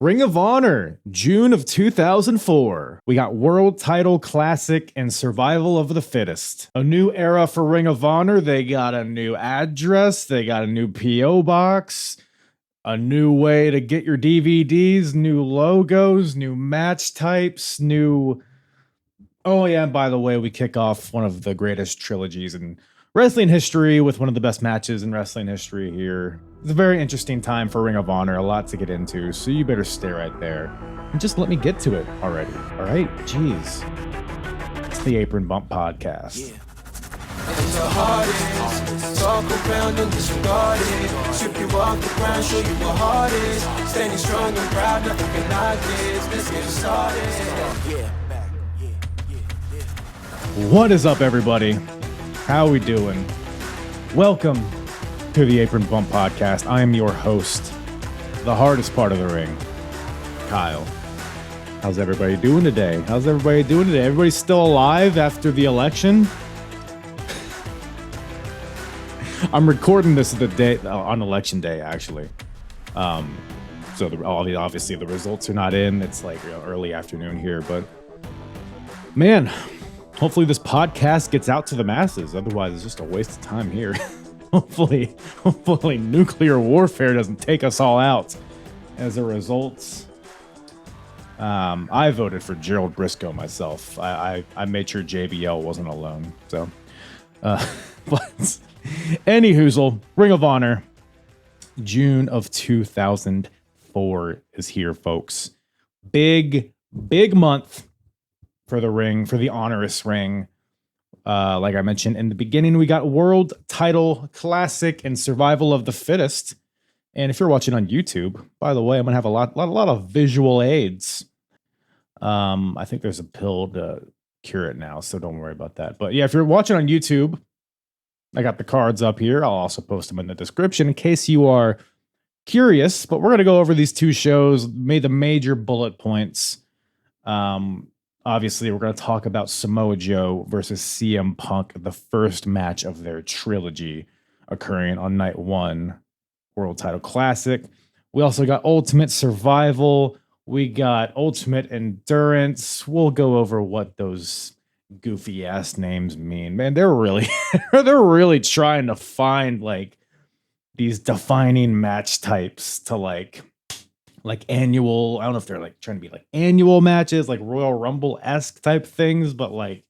Ring of Honor, June of 2004. We got World Title Classic and Survival of the Fittest. A new era for Ring of Honor. They got a new address. They got a new P.O. box. A new way to get your DVDs. New logos. New match types. New... Oh, yeah, and by the way, we kick off one of the greatest trilogies in wrestling history with one of the best matches in wrestling history here. It's a very interesting time for Ring of Honor, a lot to get into, so you better stay right there. And just let me get to it already, all right? Jeez. It's the Apron Bump Podcast. Yeah. It's the hardest. Talk around and disregard it. Strip you off the ground, show you what hard is. Standing strong and proud, nothing can knock this. Let's get started. Yeah. What is up, everybody? How we doing? Welcome to the Apron Bump Podcast. I am your host, the hardest part of the ring, Kyle. How's everybody doing today? Everybody's still alive after the election? I'm recording this the day on election day, actually. So obviously the results are not in. It's like early afternoon here, but man, hopefully this podcast gets out to the masses. Otherwise, it's just a waste of time here. Hopefully nuclear warfare doesn't take us all out. As a result, I voted for Gerald Briscoe myself. I made sure JBL wasn't alone. So, but any hoozle, Ring of Honor, June of 2004 is here, folks. Big month for the ring, for the Honorous ring. Like I mentioned in the beginning, we got World Title Classic and Survival of the Fittest. And if you're watching on YouTube, by the way, I'm gonna have a lot of visual aids. I think there's a pill to cure it now, so don't worry about that. But yeah, if you're watching on YouTube, I got the cards up here. I'll also post them in the description in case you are curious. But we're gonna go over these two shows, made the major bullet points. Obviously, we're going to talk about Samoa Joe versus CM Punk, the first match of their trilogy occurring on night one, World Title Classic. We also got Ultimate Survival. We got Ultimate Endurance. We'll go over what those goofy ass names mean. Man, they're really trying to find like these defining match types to like annual, I don't know if they're like trying to be like annual matches, like Royal Rumble-esque type things, but like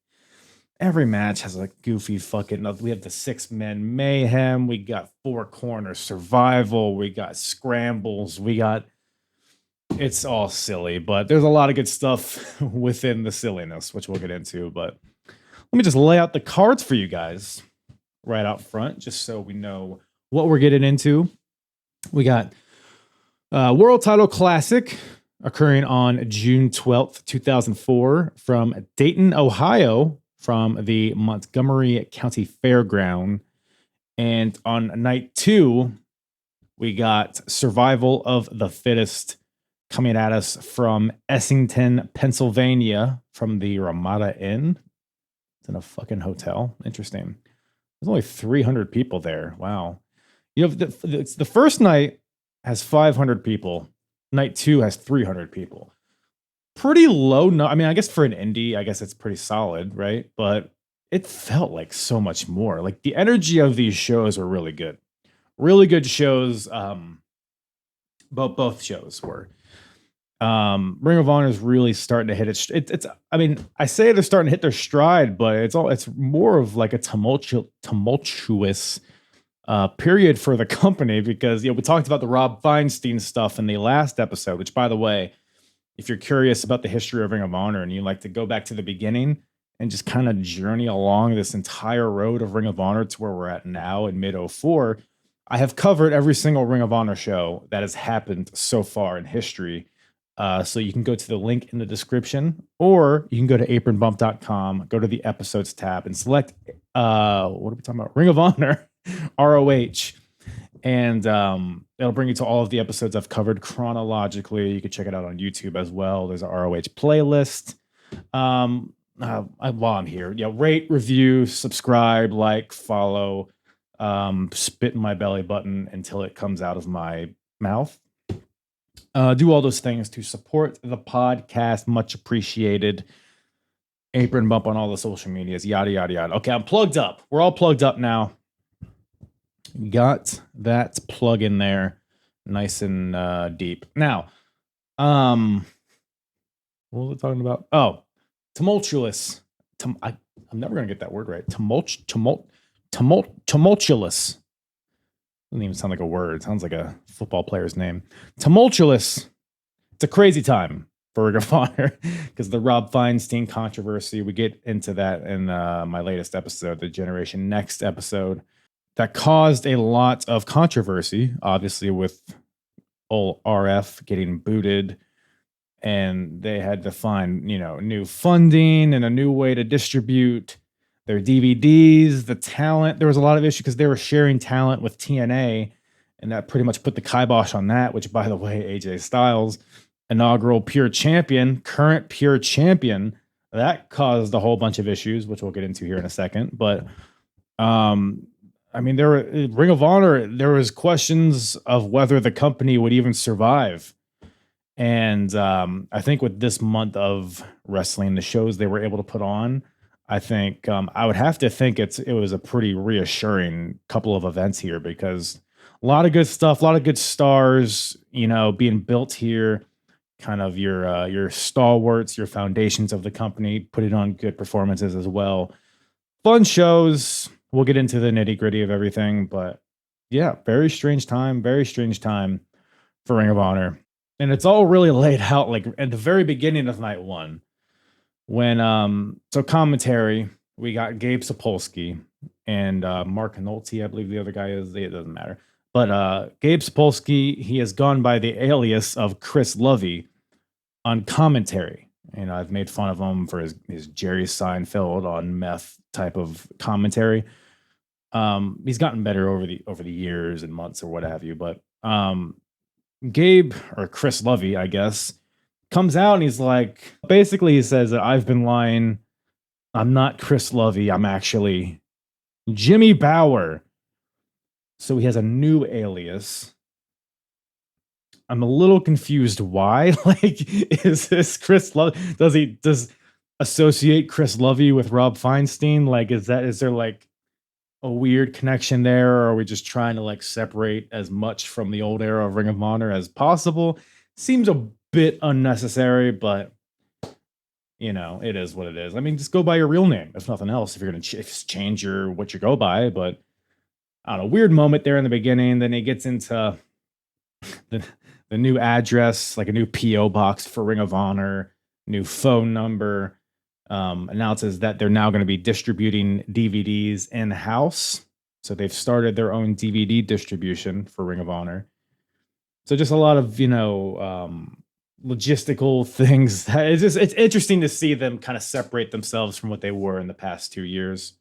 every match has like goofy fucking, we have the 6-man Mayhem, we got 4-corner Survival, we got Scrambles, it's all silly, but there's a lot of good stuff within the silliness, which we'll get into. But let me just lay out the cards for you guys right out front, just so we know what we're getting into. We got World Title Classic occurring on June 12th, 2004 from Dayton, Ohio, from the Montgomery County Fairground. And on night two, we got Survival of the Fittest coming at us from Essington, Pennsylvania, from the Ramada Inn. It's in a fucking hotel. Interesting. There's only 300 people there. Wow. You know, it's the first night has 500 people. Night two has 300 people. Pretty low. No, I mean, I guess for an indie, I guess it's pretty solid, right? But it felt like so much more. Like the energy of these shows were really good. Really good shows. Both shows were. Ring of Honor is really starting to hit it's. I mean, I say they're starting to hit their stride, but it's more of like a tumultuous period for the company, because we talked about the Rob Feinstein stuff in the last episode, which, by the way, if you're curious about the history of Ring of Honor and you like to go back to the beginning and just kind of journey along this entire road of Ring of Honor to where we're at now in mid 04, I have covered every single Ring of Honor show that has happened so far in history. So you can go to the link in the description, or you can go to apronbump.com, go to the episodes tab and select, what are we talking about? Ring of Honor. ROH, and it'll bring you to all of the episodes I've covered chronologically. You can check it out on YouTube as well. There's a ROH playlist. While I'm here, rate, review, subscribe, like, follow, spit in my belly button until it comes out of my mouth. Do all those things to support the podcast. Much appreciated. Apron bump on all the social medias, yada, yada, yada. Okay, I'm plugged up. We're all plugged up now. Got that plug in there nice and deep. Now, what was I talking about? Oh, tumultuous. I'm never going to get that word right. Tumultuous. Doesn't even sound like a word. It sounds like a football player's name. Tumultuous. It's a crazy time for Ring of Honor because the Rob Feinstein controversy. We get into that in my latest episode, the Generation Next episode, that caused a lot of controversy, obviously with old RF getting booted, and they had to find, new funding and a new way to distribute their DVDs, the talent. There was a lot of issues because they were sharing talent with TNA, and that pretty much put the kibosh on that, which, by the way, AJ Styles, inaugural Pure Champion, current Pure Champion, that caused a whole bunch of issues, which we'll get into here in a second. But, there were Ring of Honor, there was questions of whether the company would even survive. And I think with this month of wrestling, the shows they were able to put on, I think I would have to think it was a pretty reassuring couple of events here, because a lot of good stuff, a lot of good stars, being built here, kind of your stalwarts, your foundations of the company, putting on good performances as well. Fun shows. We'll get into the nitty gritty of everything, but yeah, very strange time for Ring of Honor. And it's all really laid out like at the very beginning of night one. When so commentary, we got Gabe Sapolsky and Mark Nolte, I believe the other guy is. It doesn't matter. But Gabe Sapolsky, he has gone by the alias of Chris Lovey on commentary. And I've made fun of him for his Jerry Seinfeld on meth type of commentary. He's gotten better over the years and months or what have you. But Gabe, or Chris Lovey, I guess, comes out and he's like, basically he says that I've been lying. I'm not Chris Lovey. I'm actually Jimmy Bauer. So he has a new alias. I'm a little confused why. Like, is this Chris Lovey? Does associate Chris Lovey with Rob Feinstein? Like, is there like a weird connection there? Or are we just trying to like separate as much from the old era of Ring of Honor as possible? Seems a bit unnecessary, but it is what it is. I mean, just go by your real name, if nothing else, if you're going to change what you go by. But I don't know, weird moment there in the beginning. Then he gets into the new address, like a new PO box for Ring of Honor, new phone number, announces that they're now going to be distributing DVDs in-house. So they've started their own DVD distribution for Ring of Honor. So just a lot of, logistical things. It's interesting to see them kind of separate themselves from what they were in the past 2 years.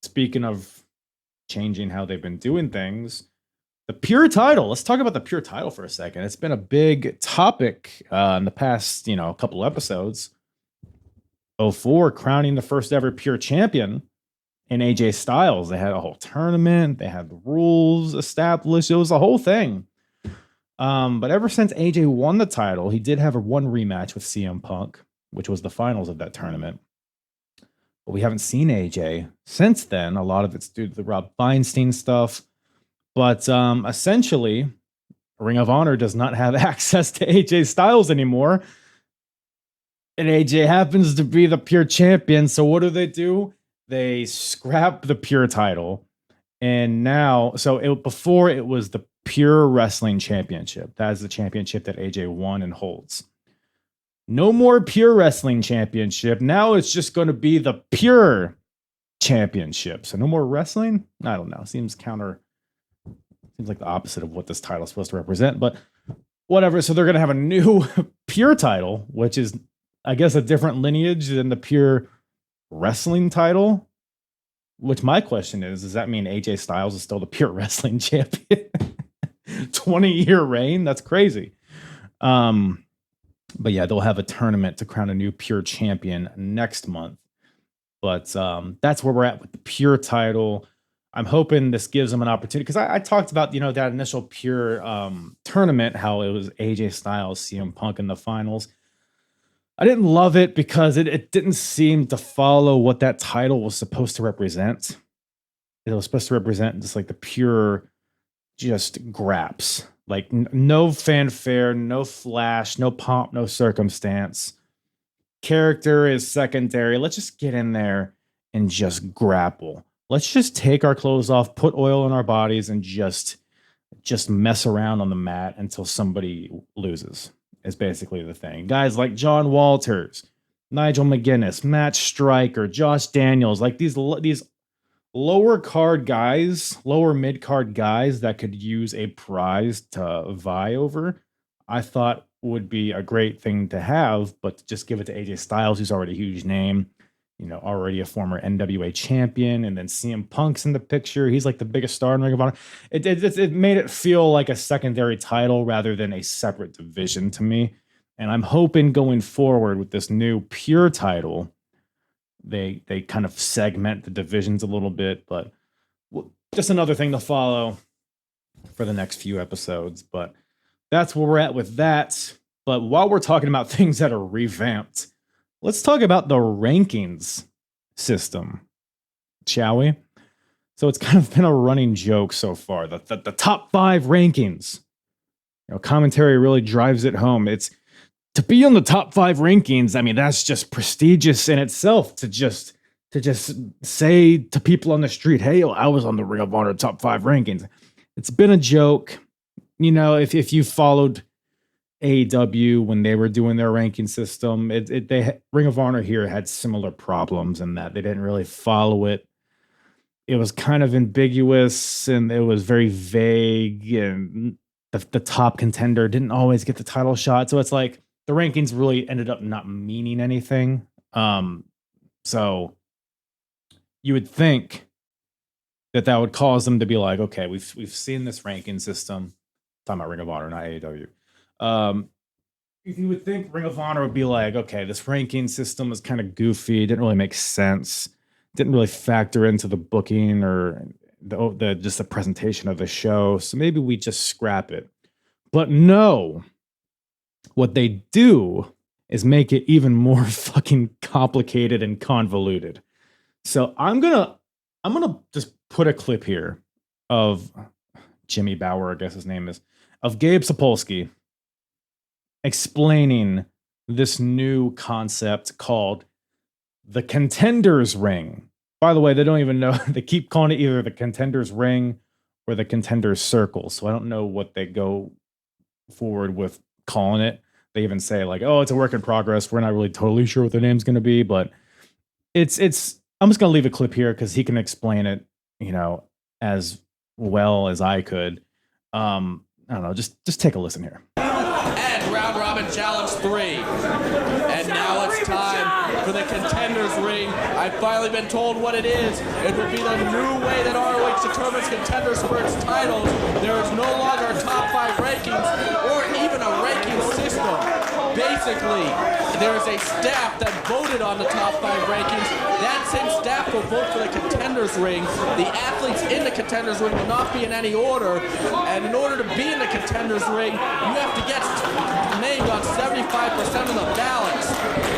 Speaking of changing how they've been doing things, the Pure title. Let's talk about the Pure title for a second. It's been a big topic in the past, couple episodes. 04 crowning the first ever Pure champion in AJ Styles. They had a whole tournament. They had the rules established. It was a whole thing. But ever since AJ won the title, he did have one rematch with CM Punk, which was the finals of that tournament. But we haven't seen AJ since then. A lot of it's due to the Rob Feinstein stuff. But essentially, Ring of Honor does not have access to AJ Styles anymore. And AJ happens to be the Pure champion. So what do? They scrap the Pure title. And now, before it was the Pure Wrestling Championship. That is the championship that AJ won and holds. No more Pure Wrestling Championship. Now it's just going to be the Pure Championship. So no more wrestling? I don't know. Seems like the opposite of what this title is supposed to represent, but whatever. So they're going to have a new Pure title, which is, I guess, a different lineage than the Pure Wrestling title. Which my question is, does that mean AJ Styles is still the Pure Wrestling Champion? 20-year reign? That's crazy. But yeah, they'll have a tournament to crown a new Pure champion next month. But that's where we're at with the Pure title. I'm hoping this gives them an opportunity, because I talked about, that initial pure tournament, how it was AJ Styles, CM Punk in the finals. I didn't love it because it didn't seem to follow what that title was supposed to represent. It was supposed to represent just like the pure, just graps, like no fanfare, no flash, no pomp, no circumstance. Character is secondary. Let's just get in there and just grapple. Let's just take our clothes off, put oil in our bodies, and just mess around on the mat until somebody loses. Is basically the thing. Guys like John Walters, Nigel McGuinness, Matt Stryker, Josh Daniels, like these lower card guys, lower mid card guys that could use a prize to vie over, I thought would be a great thing to have, but to just give it to AJ Styles, who's already a huge name, already a former NWA champion, and then CM Punk's in the picture. He's like the biggest star in Ring of Honor. It made it feel like a secondary title rather than a separate division to me. And I'm hoping going forward with this new pure title, they kind of segment the divisions a little bit, but just another thing to follow for the next few episodes. But that's where we're at with that. But while we're talking about things that are revamped, let's talk about the rankings system, shall we? So it's kind of been a running joke so far. The top 5 rankings. Commentary really drives it home. It's to be on the top 5 rankings. I mean, that's just prestigious in itself to just say to people on the street, "Hey, I was on the Ring of Honor top 5 rankings." It's been a joke. If you followed AEW when they were doing their ranking system, Ring of Honor here had similar problems in that they didn't really follow it. It was kind of ambiguous and it was very vague, and the top contender didn't always get the title shot. So it's like the rankings really ended up not meaning anything. So you would think that would cause them to be like, okay, we've seen this ranking system. Talking about Ring of Honor, not AEW. You would think Ring of Honor would be like, okay, this ranking system is kind of goofy, didn't really make sense, didn't really factor into the booking or just the presentation of the show, so maybe we just scrap it. But no, what they do is make it even more fucking complicated and convoluted. So I'm gonna just put a clip here of Jimmy Bauer, I guess his name is, of Gabe Sapolsky explaining this new concept called the Contenders Ring. By the way, they don't even know. They keep calling it either the Contenders Ring or the Contenders Circle. So I don't know what they go forward with calling it. They even say like, "Oh, it's a work in progress. We're not really totally sure what the name's going to be." But it's. I'm just going to leave a clip here because he can explain it, as well as I could. I don't know. Just take a listen here. And round robin challenge 3. And now it's time for the Contenders Ring. I've finally been told what it is. It will be the new way that ROH determines contenders for its titles. There is no longer a top 5 rankings or even a ranking system. Basically, there is a staff that voted on the top 5 rankings. That same staff will vote for the Contenders Ring. The athletes in the Contenders Ring will not be in any order. And in order to be in the Contenders Ring, you have to get named on 75% of the ballots.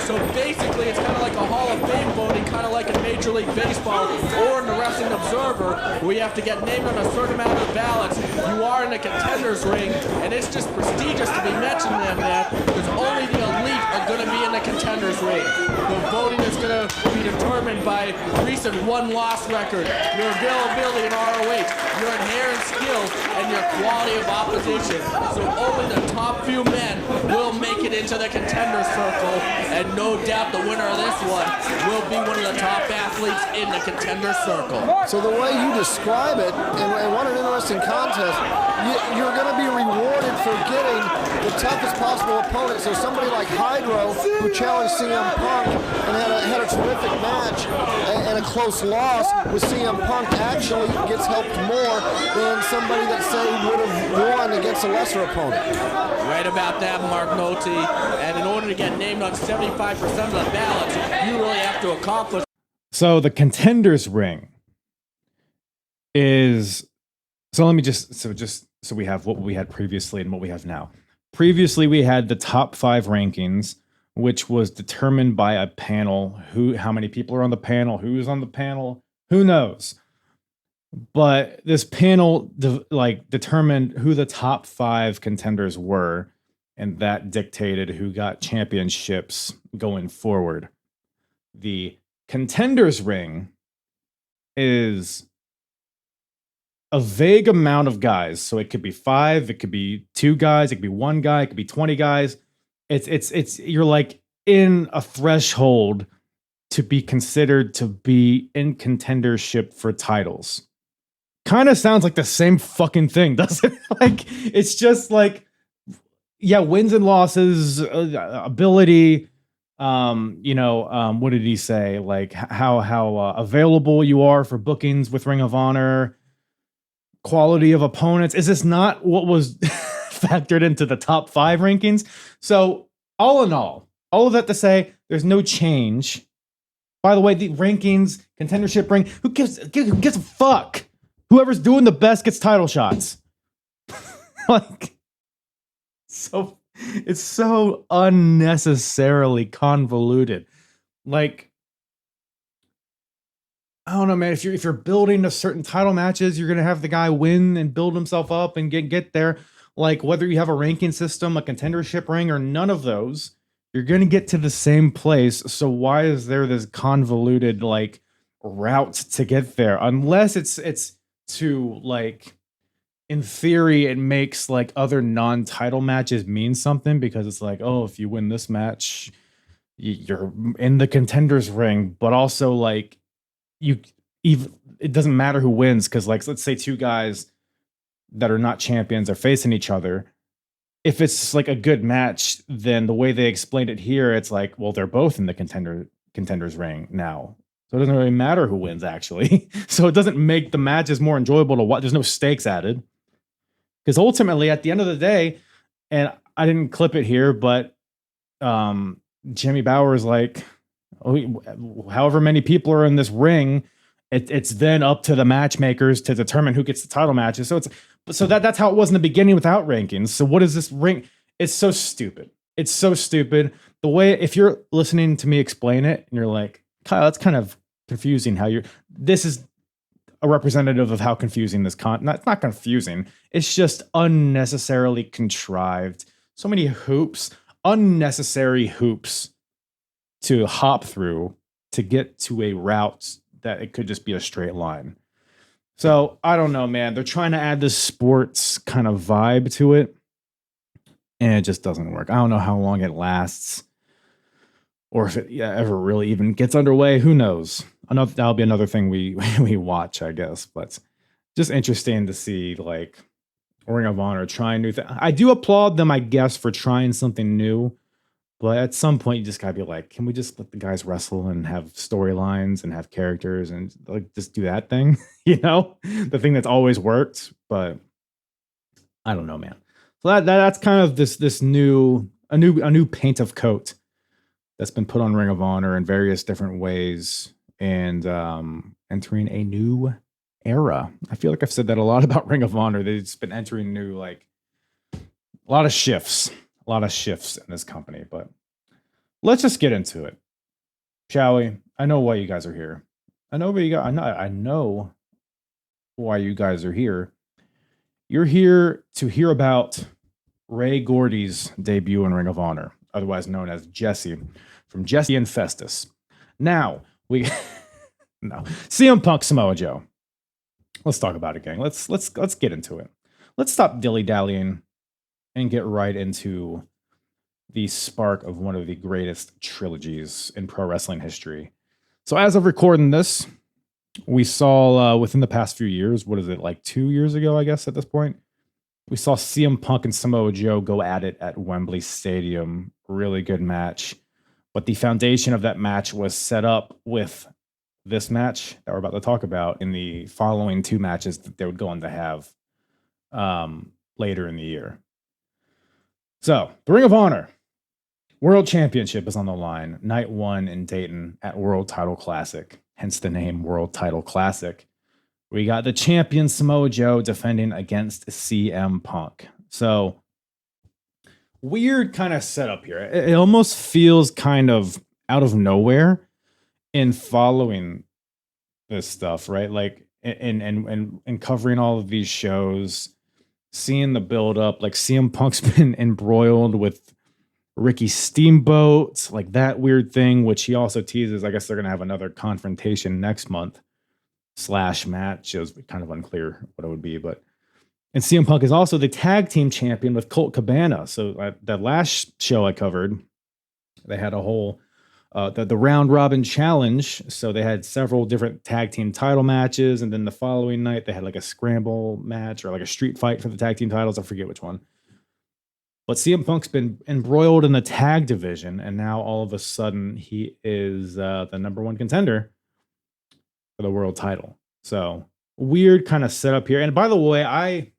So basically, it's kind of like a Hall of Fame voting, kind of like in Major League Baseball or in the Wrestling Observer, where you have to get named on a certain amount of the ballots. You are in the Contenders Ring, and it's just prestigious to be mentioned in that, because only the elite are going to be in the Contenders Ring. The voting is going to be determined by recent won-loss record, your availability in ROH, your inherent skill, and your quality of opposition. So only the top few men will make it into the Contender Circle, and no doubt the winner of this one will be one of the top athletes in the Contender Circle. So the way you describe it, and what an interesting contest, you're going to be rewarded for getting the toughest possible opponent. So somebody like Hydro, who challenged CM Punk and had a terrific match and a close loss with CM Punk, actually gets helped more than somebody that, say, would have won against a lesser opponent. Right about that, Mark Nolte. And in order to get named on 75% of the ballots, you really have to accomplish. So the Contenders Ring is so let me just so we have what we had previously and what we have now. Previously, we had the top 5 rankings, which was determined by a panel. How many people are on the panel? Who's on the panel? Who knows? But this panel determined who the top 5 contenders were, and that dictated who got championships going forward. The contenders ring is a vague amount of guys. So it could be 5, it could be 2 guys, it could be 1 guy, it could be 20 guys. It's you're like in a threshold to be considered to be in contendership for titles. Kind of sounds like the same fucking thing, doesn't it? Like, it's just like, yeah, wins and losses, ability, what did he say? Like how available you are for bookings with Ring of Honor, quality of opponents. Is this not what was factored into the top 5 rankings? So all in all of that to say, there's no change. By the way, the rankings, contendership ring, who gives a fuck? Whoever's doing the best gets title shots. Like, so it's so unnecessarily convoluted. Like, I don't know, man. If you're building a certain title matches, you're gonna have the guy win and build himself up and get there. Like, whether you have a ranking system, a contendership ring, or none of those, you're gonna get to the same place. So why is there this convoluted like route to get there? Unless it's to like, in theory, it makes like other non-title matches mean something, because it's like, oh, if you win this match, you're in the contenders ring. But also, like, it doesn't matter who wins, because like, let's say 2 guys that are not champions are facing each other. If it's like a good match, then the way they explained it here, it's like, well, they're both in the contenders ring now. So it doesn't really matter who wins, actually. So it doesn't make the matches more enjoyable to watch. There's no stakes added. Because ultimately, at the end of the day, and I didn't clip it here, but Jimmy Bauer's like, however many people are in this ring, it's then up to the matchmakers to determine who gets the title matches. So that's how it was in the beginning without rankings. So what is this ring? It's so stupid. It's so stupid. The way, if you're listening to me explain it and you're like, Kyle, that's kind of confusing this is a representative of how confusing it's not confusing. It's just unnecessarily contrived. So many hoops, unnecessary hoops to hop through to get to a route that it could just be a straight line. So I don't know, man. They're trying to add this sports kind of vibe to it, and it just doesn't work. I don't know how long it lasts, or if it ever really even gets underway. Who knows? That'll be another thing we watch, I guess. But just interesting to see, like, Ring of Honor trying new things. I do applaud them, I guess, for trying something new. But at some point, you just gotta be like, can we just let the guys wrestle and have storylines and have characters and like just do that thing? The thing that's always worked. But I don't know, man. So that's kind of this new paint of coat that's been put on Ring of Honor in various different ways, and entering a new era. I feel like I've said that a lot about Ring of Honor. They've been entering new, like, a lot of shifts in this company. But let's just get into it, shall we? I know why you guys are here. I know why you guys are here. You're here to hear about Ray Gordy's debut in Ring of Honor, otherwise known as Jesse, from Jesse and Festus. Now, CM Punk, Samoa Joe. Let's talk about it, gang. Let's get into it. Let's stop dilly-dallying and get right into the spark of one of the greatest trilogies in pro wrestling history. So as of recording this, we saw within the past few years, what is it, like 2 years ago, I guess, at this point, we saw CM Punk and Samoa Joe go at it at Wembley Stadium. Really good match. But the foundation of that match was set up with this match that we're about to talk about in the following 2 matches that they would go on to have later in the year. So, the Ring of Honor World Championship is on the line. Night 1 in Dayton at World Title Classic. Hence the name World Title Classic. we got the champion Samoa Joe defending against CM Punk. So weird kind of setup here. It almost feels kind of out of nowhere in following this stuff, right? Like and covering all of these shows, seeing the build up, like CM Punk's been embroiled with Ricky Steamboat, like that weird thing, which he also teases. I guess they're gonna have another confrontation next month / match. It was kind of unclear what it would be, but and CM Punk is also the tag team champion with Colt Cabana. So that last show I covered, they had a whole the round robin challenge. So they had several different tag team title matches, and then the following night they had like a scramble match or like a street fight for the tag team titles. I forget which one. But CM Punk's been embroiled in the tag division, and now all of a sudden he is the number one contender for the world title. So weird kind of setup here. And by the way,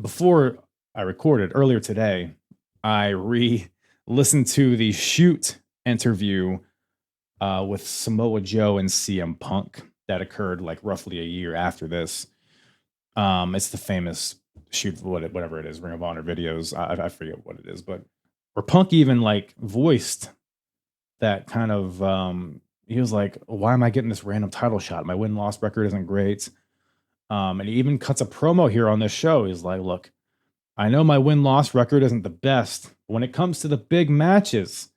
before I recorded earlier today, I listened to the shoot interview with Samoa Joe and CM Punk that occurred like roughly a year after this. It's the famous shoot, whatever it is, Ring of Honor videos. I forget what it is, but where Punk even like voiced that kind of he was like, why am I getting this random title shot? My win-loss record isn't great. And he even cuts a promo here on this show. He's like, look, I know my win-loss record isn't the best. When it comes to the big matches,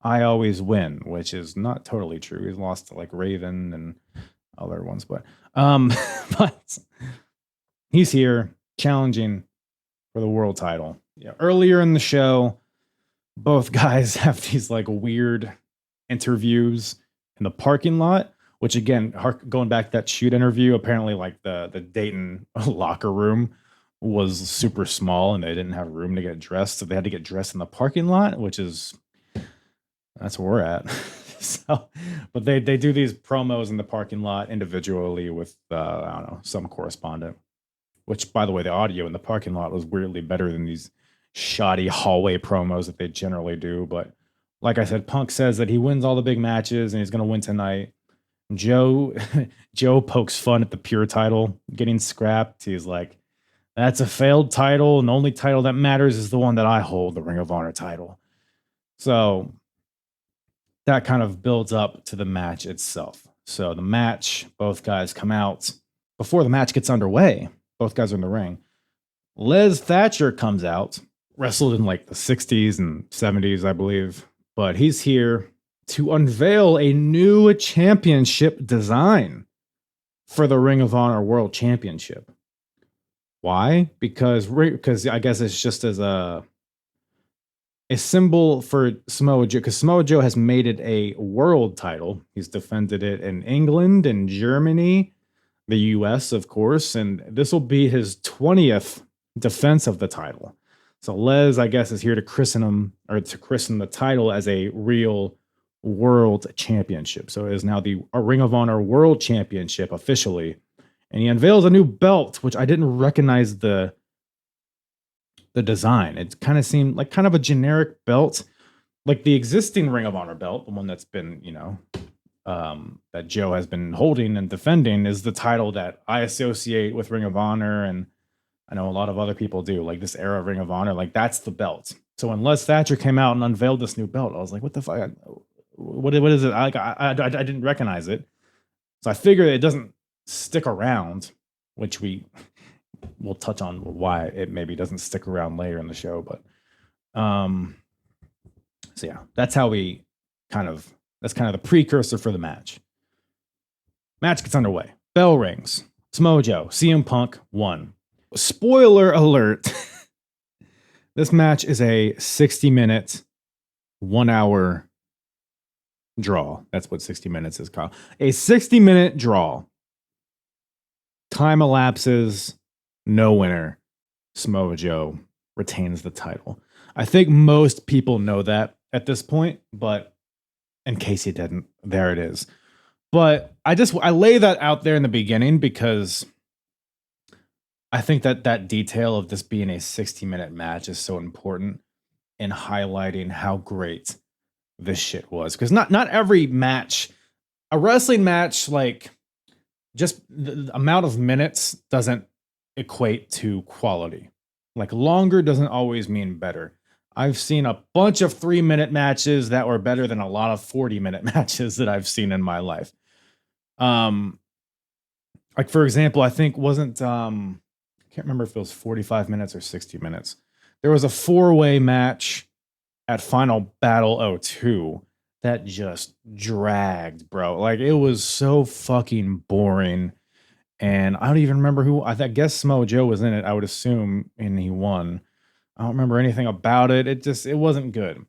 I always win, which is not totally true. He's lost to like Raven and other ones, but but he's here challenging for the world title. Yeah, earlier in the show, both guys have these like weird interviews in the parking lot, which again, going back to that shoot interview, apparently like the Dayton locker room was super small and they didn't have room to get dressed. So they had to get dressed in the parking lot, which is, that's where we're at. So, but they do these promos in the parking lot individually with, I don't know, some correspondent, which by the way, the audio in the parking lot was weirdly better than these shoddy hallway promos that they generally do. But like I said, Punk says that he wins all the big matches and he's going to win tonight. Joe pokes fun at the Pure title getting scrapped. He's like, that's a failed title, and the only title that matters is the one that I hold, the Ring of Honor title. So that kind of builds up to the match itself. So the match, both guys come out. Before the match gets underway, both guys are in the ring. Les Thatcher comes out, wrestled in like the 60s and 70s, I believe. But he's here to unveil a new championship design for the Ring of Honor World Championship. Why? Because I guess it's just as a symbol for Samoa Joe, because Samoa Joe has made it a world title. He's defended it in England and Germany, the US, of course, and this will be his 20th defense of the title. So Les, I guess, is here to christen the title as a real world championship. So it is now the Ring of Honor World Championship officially. And he unveils a new belt, which I didn't recognize the design. It kind of seemed like kind of a generic belt, like the existing Ring of Honor belt, the one that's been, that Joe has been holding and defending, is the title that I associate with Ring of Honor, and I know a lot of other people do, like this era of Ring of Honor, like that's the belt. So when Les Thatcher came out and unveiled this new belt, I was like, what the fuck? What is it? I didn't recognize it. So I figured it doesn't stick around, which we'll touch on why it maybe doesn't stick around later in the show. But so yeah, that's kind of the precursor for the match. Match gets underway. Bell rings. Samoa Joe, CM Punk won. Spoiler alert. This match is a 60-minute, 1 hour draw. That's what 60 minutes is called. A 60-minute draw. Time elapses, no winner. Samoa Joe retains the title. I think most people know that at this point, but in case you didn't, there it is. But I lay that out there in the beginning because I think that detail of this being a 60-minute match is so important in highlighting how great this shit was. Because not every match, a wrestling match like just the amount of minutes doesn't equate to quality. Like longer doesn't always mean better. I've seen a bunch of 3-minute matches that were better than a lot of 40-minute matches that I've seen in my life. Like for example, I think wasn't I can't remember if it was 45 minutes or 60 minutes. There was a 4-way match at Final Battle 02 that just dragged, bro. Like it was so fucking boring. And I don't even remember who. I guess Samoa Joe was in it, I would assume, and he won. I don't remember anything about it. It wasn't good.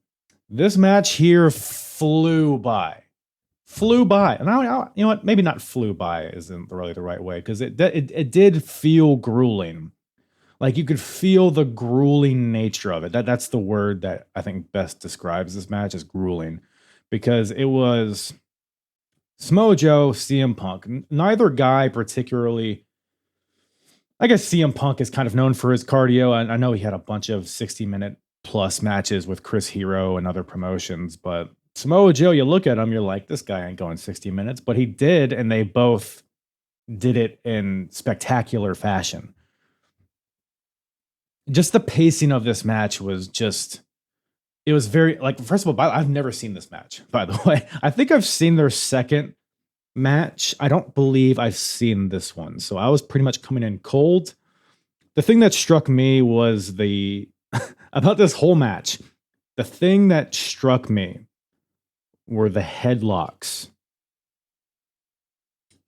This match here flew by. And I you know what? Maybe not flew by isn't really the right way, because it did feel grueling. Like you could feel the grueling nature of it. That's the word that I think best describes this match, is grueling, because it was Samoa Joe, CM Punk. Neither guy particularly. I guess CM Punk is kind of known for his cardio. I know he had a bunch of 60-minute plus matches with Chris Hero and other promotions, but Samoa Joe, you look at him, you're like, this guy ain't going 60 minutes, but he did, and they both did it in spectacular fashion. Just the pacing of this match was just, it was very, like, first of all, I've never seen this match, by the way. I think I've seen their second match. I don't believe I've seen this one. So I was pretty much coming in cold. The thing that struck me was about this whole match. The thing that struck me were the headlocks.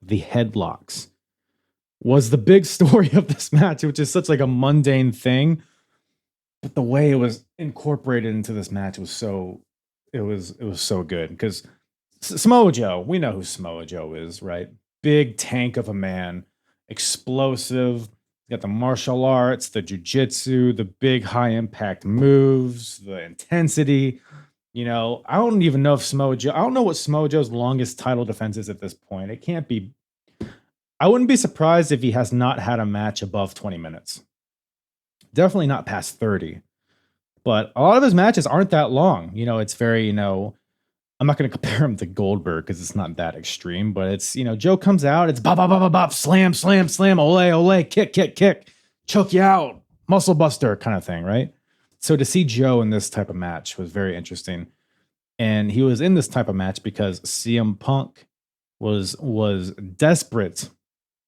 The headlocks was the big story of this match, which is such like a mundane thing. But the way it was incorporated into this match was so, it was so good. Because Samoa Joe, we know who Samoa Joe is, right? Big tank of a man, explosive, got the martial arts, the jiu-jitsu, the big high impact moves, the intensity. You know, I don't even know if Samoa Joe, I don't know what Samoa Joe's longest title defense is at this point. It can't be, I wouldn't be surprised if he has not had a match above 20 minutes. Definitely not past 30. But a lot of his matches aren't that long. You know, it's very, you know, I'm not going to compare him to Goldberg because it's not that extreme, but it's, you know, Joe comes out, it's bop, bop, bop, bop, bop, slam, slam, slam, ole, kick, kick, kick, choke you out, muscle buster kind of thing, right? So to see Joe in this type of match was very interesting. And he was in this type of match because CM Punk was desperate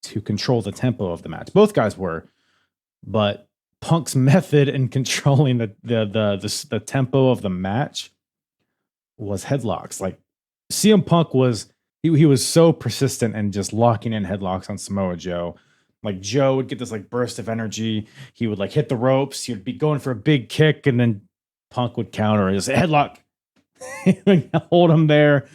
to control the tempo of the match. Both guys were, but Punk's method in controlling the tempo of the match was headlocks. Like CM Punk was, he was so persistent and just locking in headlocks on Samoa Joe. Like Joe would get this like burst of energy. He would like hit the ropes. He would be going for a big kick, and then Punk would counter and just headlock. He would hold him there.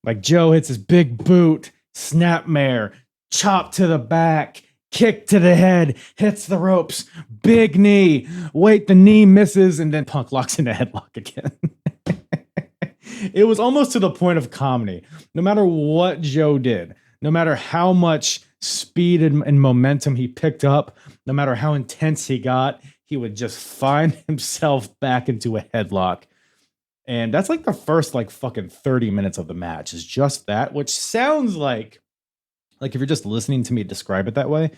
Like Joe hits his big boot, snapmare, chop to the back, kick to the head, hits the ropes, big knee. Wait, the knee misses, and then Punk locks into headlock again. It was almost to the point of comedy. No matter what Joe did, no matter how much speed and momentum he picked up, no matter how intense he got, he would just find himself back into a headlock. And that's like the first like fucking 30 minutes of the match is just that, which sounds like if you're just listening to me describe it that way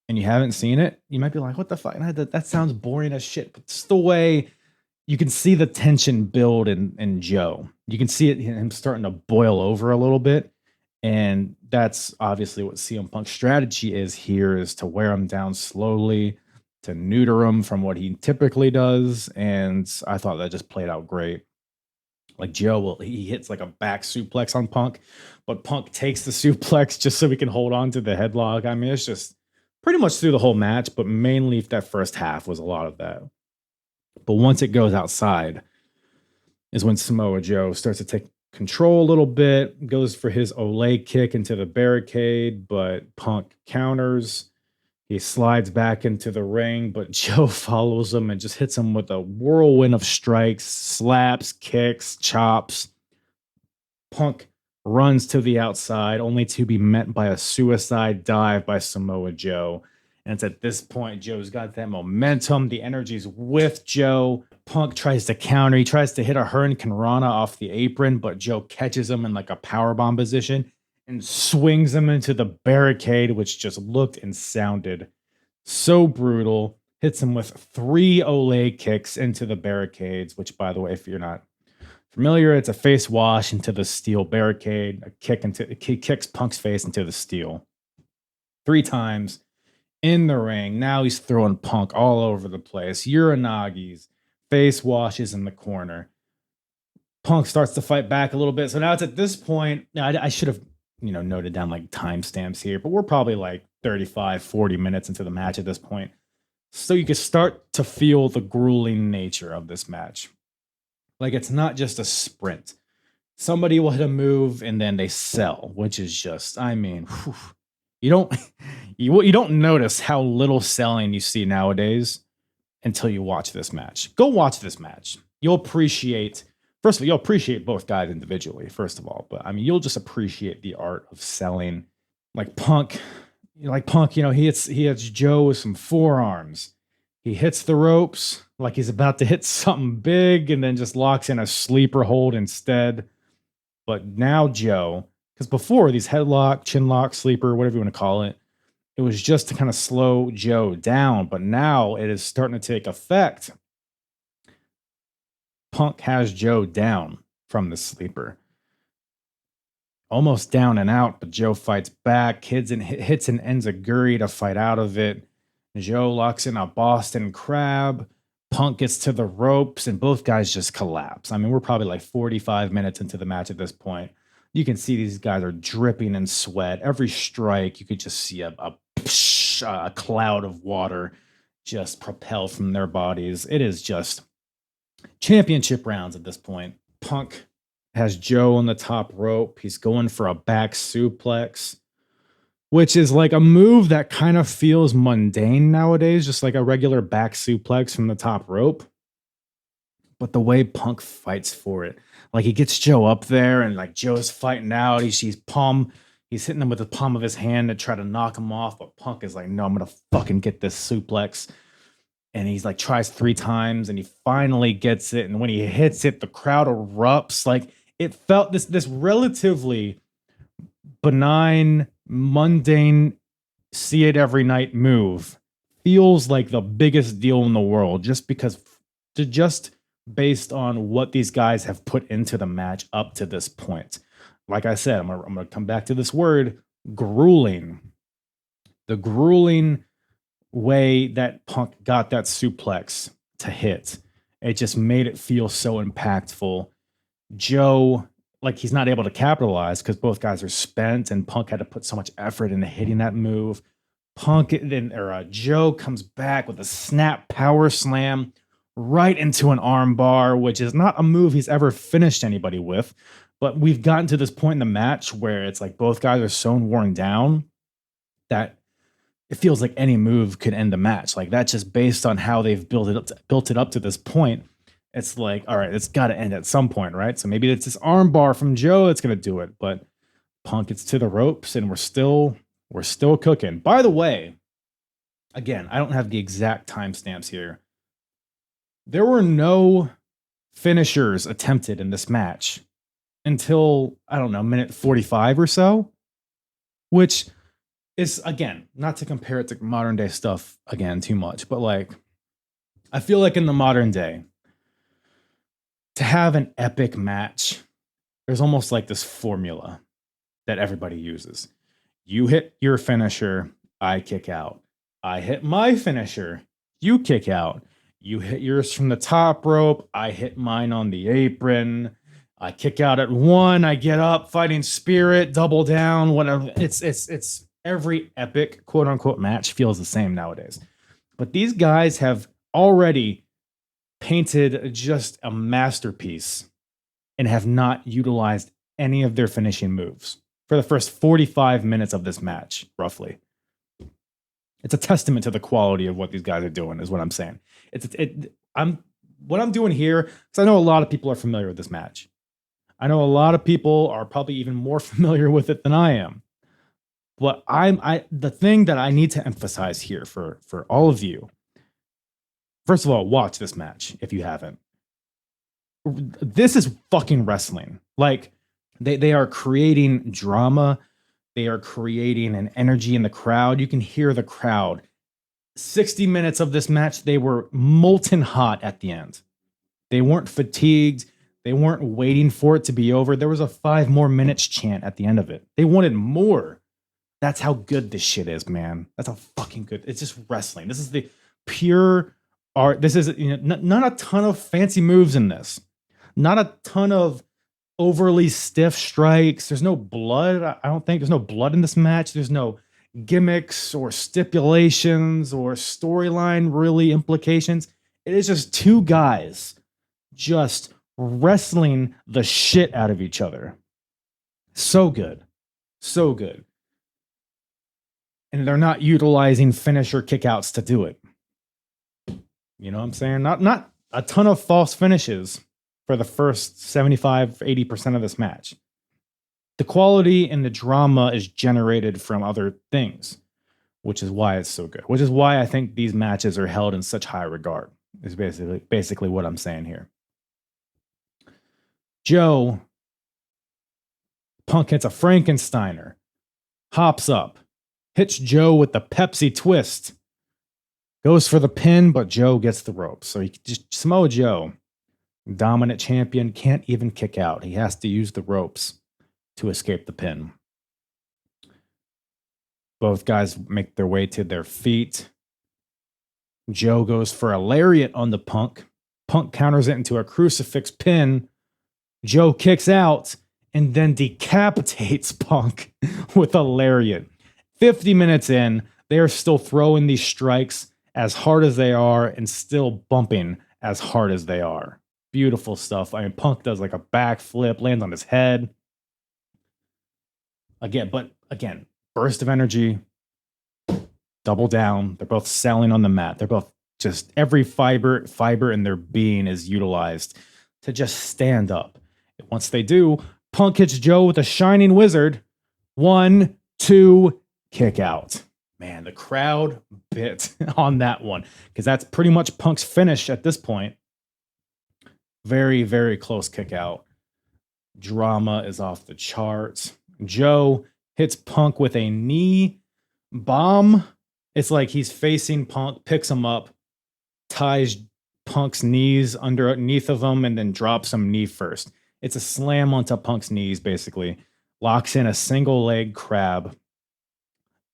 and you haven't seen it, you might be like, what the fuck? That sounds boring as shit. But it's the way you can see the tension build in Joe. You can see it, him starting to boil over a little bit. And that's obviously what CM Punk's strategy is here, is to wear him down slowly, to neuter him from what he typically does. And I thought that just played out great. Like Joe, he hits like a back suplex on Punk, but Punk takes the suplex just so he can hold on to the headlock. I mean, it's just pretty much through the whole match, but mainly that first half was a lot of that. But once it goes outside is when Samoa Joe starts to take control a little bit, goes for his Ole kick into the barricade, but Punk counters. He slides back into the ring, but Joe follows him and just hits him with a whirlwind of strikes, slaps, kicks, chops. Punk runs to the outside, only to be met by a suicide dive by Samoa Joe. And it's at this point, Joe's got that momentum. The energy's with Joe. Punk tries to counter. He tries to hit a Hurricane Rana off the apron, but Joe catches him in like a powerbomb position and swings him into the barricade, which just looked and sounded so brutal. Hits him with 3 Olay kicks into the barricades, which, by the way, if you're not familiar, it's a face wash into the steel barricade. He kicks Punk's face into the steel 3 times in the ring. Now he's throwing Punk all over the place. Uranagis, face washes in the corner. Punk starts to fight back a little bit. So now it's at this point. I should have noted down like timestamps here, but we're probably like 35, 40 minutes into the match at this point. So you can start to feel the grueling nature of this match. Like, it's not just a sprint. Somebody will hit a move and then they sell, which is just, I mean, whew. You don't notice how little selling you see nowadays until you watch this match. Go watch this match. You'll appreciate, first of all, you'll appreciate both guys individually, first of all, but I mean, you'll just appreciate the art of selling. Like Punk, he hits Joe with some forearms. He hits the ropes like he's about to hit something big and then just locks in a sleeper hold instead. But now Joe, because before these headlock, chin lock, sleeper, whatever you want to call it, it was just to kind of slow Joe down. But now it is starting to take effect. Punk has Joe down from the sleeper. Almost down and out, but Joe fights back, hits an enziguri to fight out of it. Joe locks in a Boston Crab. Punk gets to the ropes, and both guys just collapse. I mean, we're probably like 45 minutes into the match at this point. You can see these guys are dripping in sweat. Every strike, you could just see a cloud of water just propel from their bodies. It is just championship rounds at this point. Punk has Joe on the top rope. He's going for a back suplex, which is like a move that kind of feels mundane nowadays, just like a regular back suplex from the top rope. But the way Punk fights for it, like he gets Joe up there and like Joe's fighting out. He's hitting him with the palm of his hand to try to knock him off. But Punk is like, no, I'm going to fucking get this suplex. And he's like, tries 3 times and he finally gets it. And when he hits it, the crowd erupts. Like, it felt this relatively benign, mundane, see it every night move feels like the biggest deal in the world just based on what these guys have put into the match up to this point. Like I said, I'm gonna come back to this word, grueling. The grueling way that Punk got that suplex to hit, it just made it feel so impactful. Joe, like, he's not able to capitalize because both guys are spent, and Punk had to put so much effort into hitting that move. Joe comes back with a snap power slam right into an arm bar, which is not a move he's ever finished anybody with. But we've gotten to this point in the match where it's like both guys are so worn down that it feels like any move could end the match. Like, that's just based on how they've built it up to this point. It's like, all right, it's got to end at some point, right? So maybe it's this arm bar from Joe that's going to do it. But Punk gets to the ropes, and we're still cooking. By the way, again, I don't have the exact timestamps here. There were no finishers attempted in this match until, I don't know, minute 45 or so, which is, again, not to compare it to modern day stuff again too much, but like, I feel like in the modern day, to have an epic match, there's almost like this formula that everybody uses. You hit your finisher, I kick out. I hit my finisher, you kick out. You hit yours from the top rope, I hit mine on the apron. I kick out at 1, I get up, fighting spirit, double down, whatever. It's every epic quote unquote match feels the same nowadays. But these guys have already painted just a masterpiece and have not utilized any of their finishing moves for the first 45 minutes of this match, roughly. It's a testament to the quality of what these guys are doing, is what I'm saying. What I'm doing here, because I know a lot of people are familiar with this match. I know a lot of people are probably even more familiar with it than I am. But the thing that I need to emphasize here for all of you, first of all, watch this match if you haven't. This is fucking wrestling. Like, they are creating drama They are creating an energy in the crowd. You can hear the crowd. 60 minutes of this match, they were molten hot at the end. They weren't fatigued. They weren't waiting for it to be over. There was a 5 more minutes chant at the end of it. They wanted more. That's how good this shit is, man. That's how fucking good. It's just wrestling. This is the pure art. This is, not a ton of fancy moves in this. Not a ton of overly stiff strikes. There's no blood. I don't think there's no blood in this match. There's no gimmicks or stipulations or storyline really implications. It is just two guys just wrestling the shit out of each other. So good. So good. And they're not utilizing finisher kickouts to do it. You know what I'm saying? Not a ton of false finishes for the first 75, 80% of this match. The quality and the drama is generated from other things, which is why it's so good. Which is why I think these matches are held in such high regard. Is basically what I'm saying here. Joe, Punk hits a Frankensteiner, hops up, hits Joe with the Pepsi twist, goes for the pin, but Joe gets the ropes. So he just Samoa Joe, dominant champion, can't even kick out. He has to use the ropes to escape the pin. Both guys make their way to their feet. Joe goes for a lariat on the Punk. Punk counters it into a crucifix pin. Joe kicks out and then decapitates Punk with a lariat. 50 minutes in, they are still throwing these strikes as hard as they are and still bumping as hard as they are. Beautiful stuff. I mean, Punk does like a backflip, lands on his head. Again, burst of energy, double down. They're both selling on the mat. They're both just every fiber in their being is utilized to just stand up. Once they do, Punk hits Joe with a Shining Wizard. 1, 2, kick out. Man, the crowd bit on that one because that's pretty much Punk's finish at this point. Very, very close kick out. Drama is off the charts. Joe hits Punk with a knee bomb. It's like he's facing Punk, picks him up, ties Punk's knees underneath of him, and then drops him knee first. It's a slam onto Punk's knees, basically. Locks in a single leg crab.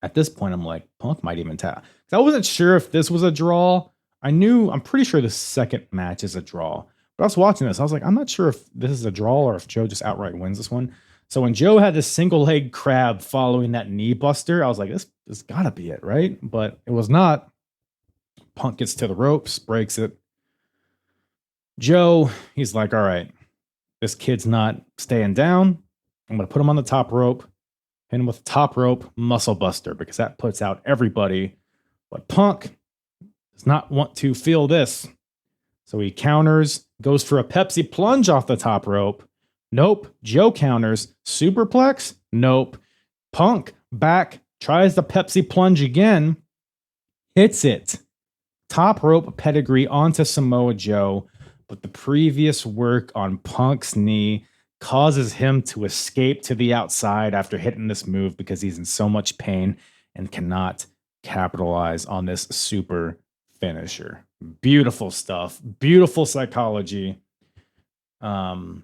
At this point, I'm like, Punk might even tap. I wasn't sure if this was a draw. I'm pretty sure the second match is a draw. But I was watching this. I was like, I'm not sure if this is a draw or if Joe just outright wins this one. So when Joe had this single leg crab following that knee buster, I was like, this gotta be it, right? But it was not. Punk gets to the ropes, breaks it. Joe, he's like, all right, this kid's not staying down. I'm going to put him on the top rope, hit him with the top rope muscle buster because that puts out everybody. But Punk does not want to feel this. So he counters, goes for a Pepsi plunge off the top rope. Nope. Joe counters. Superplex? Nope. Punk back, tries the Pepsi plunge again, hits it. Top rope pedigree onto Samoa Joe, but the previous work on Punk's knee causes him to escape to the outside after hitting this move because he's in so much pain and cannot capitalize on this super finisher. Beautiful stuff. Beautiful psychology. Punk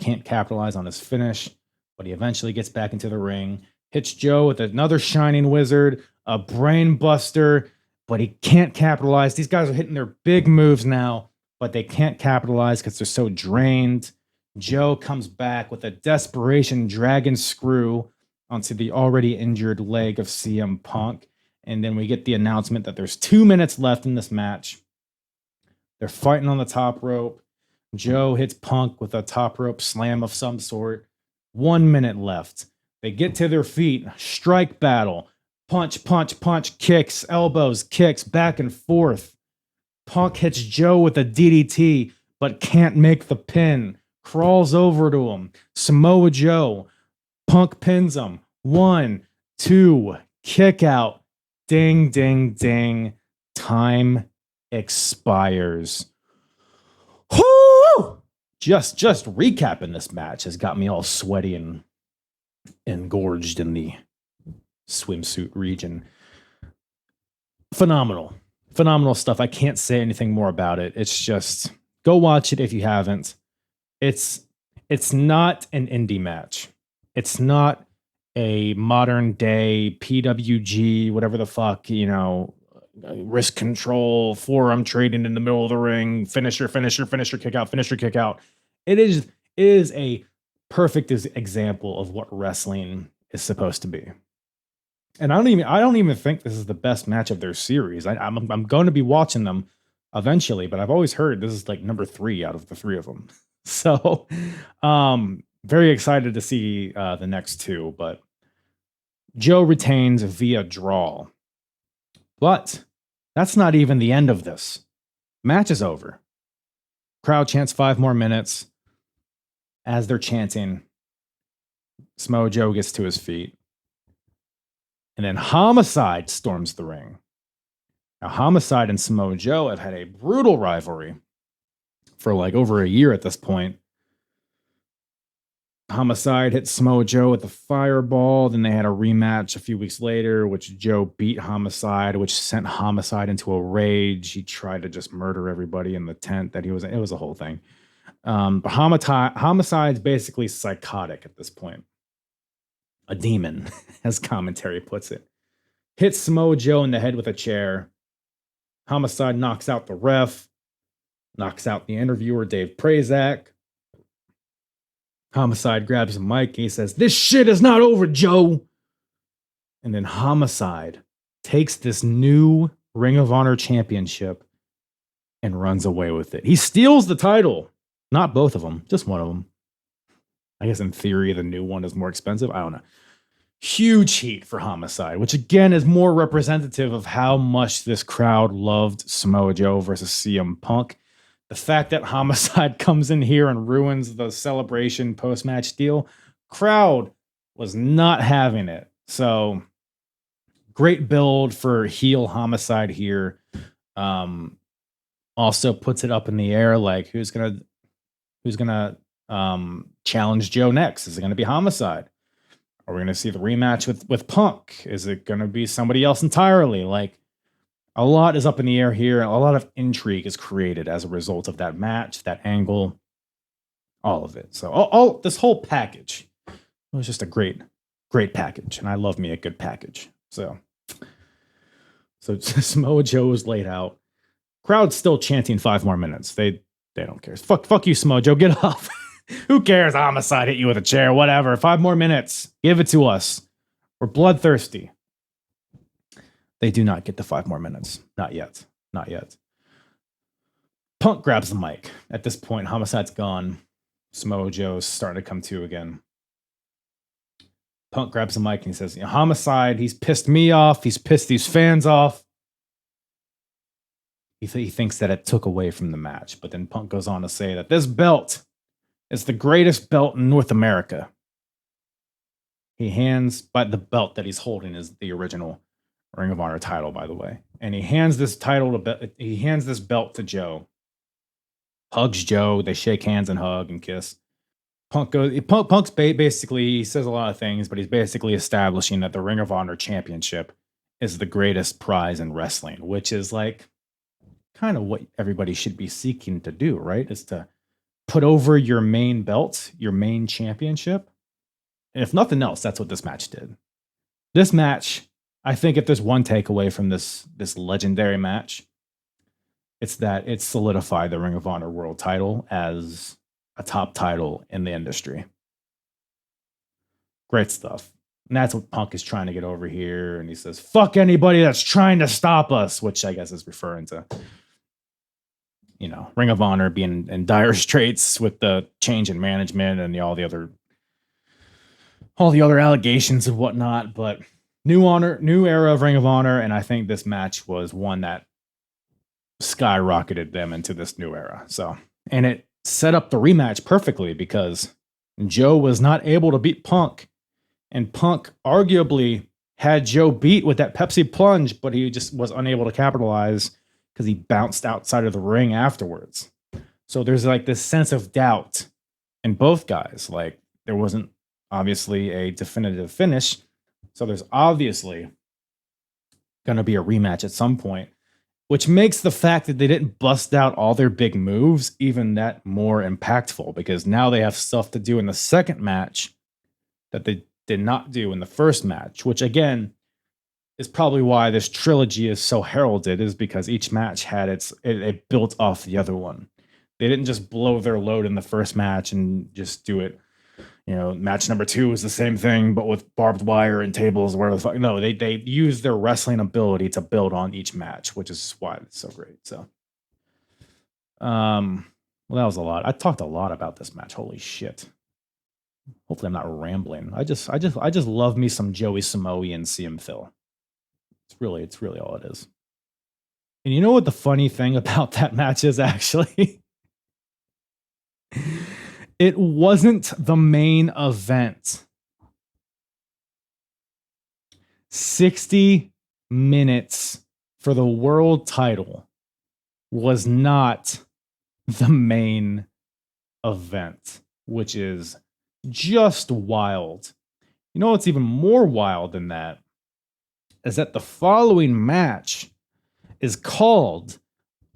can't capitalize on his finish, but he eventually gets back into the ring, hits Joe with another Shining Wizard, a brain buster, but he can't capitalize. These guys are hitting their big moves now, but they can't capitalize because they're so drained. Joe comes back with a desperation dragon screw onto the already injured leg of CM Punk. And then we get the announcement that there's 2 minutes left in this match. They're fighting on the top rope. Joe hits Punk with a top rope slam of some sort. 1 minute left. They get to their feet. Strike battle. Punch, punch, punch, kicks, elbows, kicks, back and forth. Punk hits Joe with a DDT, but can't make the pin. Crawls over to him. Samoa Joe. Punk pins him. 1, 2, kick out. Ding, ding, ding. Time expires. Whoo! Just recapping this match has got me all sweaty and engorged in the swimsuit region. Phenomenal stuff. I can't say anything more about it. It's just, go watch it if you haven't. It's not an indie match. It's not a modern day PWG, whatever the fuck, wrist control, forearm trading in the middle of the ring, finisher, kick out. It is a perfect example of what wrestling is supposed to be. And I don't even think this is the best match of their series. I'm going to be watching them eventually, but I've always heard this is like number 3 out of the 3 of them. So, very excited to see the next 2, but Joe retains via draw. But that's not even the end of this. Match is over. Crowd chants 5 more minutes. As they're chanting, Samoa Joe gets to his feet. And then Homicide storms the ring. Now, Homicide and Samoa Joe have had a brutal rivalry for like over a year at this point. Homicide hit Samoa Joe with the fireball. Then they had a rematch a few weeks later, which Joe beat Homicide, which sent Homicide into a rage. He tried to just murder everybody in the tent that he was in. It was a whole thing. But Homicide's basically psychotic at this point. A demon, as commentary puts it. Hits Samoa Joe in the head with a chair. Homicide knocks out the ref. Knocks out the interviewer, Dave Prazak. Homicide grabs a mic and he says, "This shit is not over, Joe." And then Homicide takes this new Ring of Honor championship and runs away with it. He steals the title. Not both of them, just one of them. I guess in theory, the new one is more expensive. I don't know. Huge heat for Homicide, which again is more representative of how much this crowd loved Samoa Joe versus CM Punk. The fact that Homicide comes in here and ruins the celebration post-match deal, crowd was not having it. So great build for heel Homicide here. Also puts it up in the air, like who's gonna challenge Joe next? Is it gonna be Homicide? Are we gonna see the rematch with Punk? Is it gonna be somebody else entirely? Like, a lot is up in the air here. A lot of intrigue is created as a result of that match, that angle, all of it. So all this whole package, it was just a great package, and I love me a good package. So Samoa Joe was laid out. Crowd's still chanting 5 more minutes. They don't care. Fuck you, Samoa Joe. Get off. Who cares? Homicide hit you with a chair. Whatever. 5 more minutes. Give it to us. We're bloodthirsty. They do not get the 5 more minutes. Not yet. Punk grabs the mic. At this point, Homicide's gone. Samoa Joe's starting to come to again. Punk grabs the mic and he says, Homicide, he's pissed me off. He's pissed these fans off. He thinks that it took away from the match. But then Punk goes on to say that this belt is the greatest belt in North America. He hands, but the belt that he's holding is the original Ring of Honor title, by the way. And he hands this belt to Joe. Hugs Joe. They shake hands and hug and kiss. Punk's basically, he says a lot of things, but he's basically establishing that the Ring of Honor championship is the greatest prize in wrestling, which is like kind of what everybody should be seeking to do, right? Is to put over your main belt, your main championship. And if nothing else, that's what this match did. This match, I think if there's one takeaway from this legendary match, it's that it solidified the Ring of Honor world title as a top title in the industry. Great stuff. And that's what Punk is trying to get over here. And he says, fuck anybody that's trying to stop us, which I guess is referring to, Ring of Honor being in dire straits with the change in management and all the other allegations and whatnot. But new era of Ring of Honor. And I think this match was one that skyrocketed them into this new era. So, and it set up the rematch perfectly because Joe was not able to beat Punk, and Punk arguably had Joe beat with that Pepsi plunge, but he just was unable to capitalize because he bounced outside of the ring afterwards. So there's like this sense of doubt in both guys. Like there wasn't obviously a definitive finish. So there's obviously going to be a rematch at some point, which makes the fact that they didn't bust out all their big moves even that more impactful, because now they have stuff to do in the second match that they did not do in the first match, which again is probably why this trilogy is so heralded, is because each match had it built off the other one. They didn't just blow their load in the first match and just do it. You know, match number 2 is the same thing, but with barbed wire and tables, whatever the fuck. No, they use their wrestling ability to build on each match, which is why it's so great. So, well, that was a lot. I talked a lot about this match. Holy shit. Hopefully I'm not rambling. I just love me some Joey Samoa and CM Phil. It's really all it is. And you know what the funny thing about that match is, actually? It wasn't the main event. 60 minutes for the world title was not the main event, which is just wild. You know what's even more wild than that is that the following match is called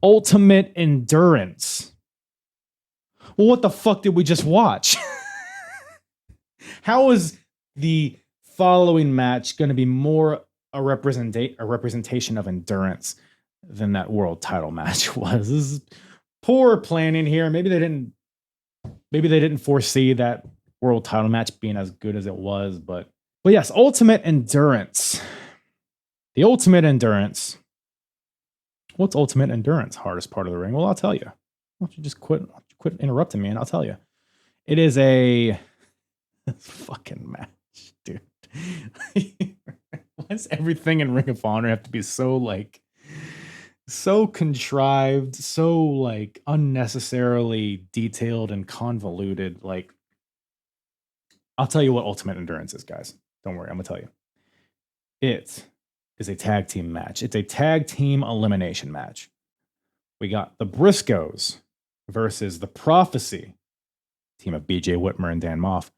Ultimate Endurance. Well, what the fuck did we just watch? How is the following match going to be more a representation of endurance than that world title match was? This is poor planning here. Maybe they didn't foresee that world title match being as good as it was, but yes, Ultimate Endurance. The Ultimate Endurance. What's Ultimate Endurance? Hardest part of the ring? Well, I'll tell you. Why don't you just quit interrupting me and I'll tell you. It is a fucking match, dude. Why does everything in Ring of Honor have to be so contrived, so unnecessarily detailed and convoluted? I'll tell you what Ultimate Endurance is, guys. Don't worry, I'm gonna tell you. It is a tag team match. It's a tag team elimination match. We got the Briscoes versus the Prophecy, team of BJ Whitmer and Dan Moff,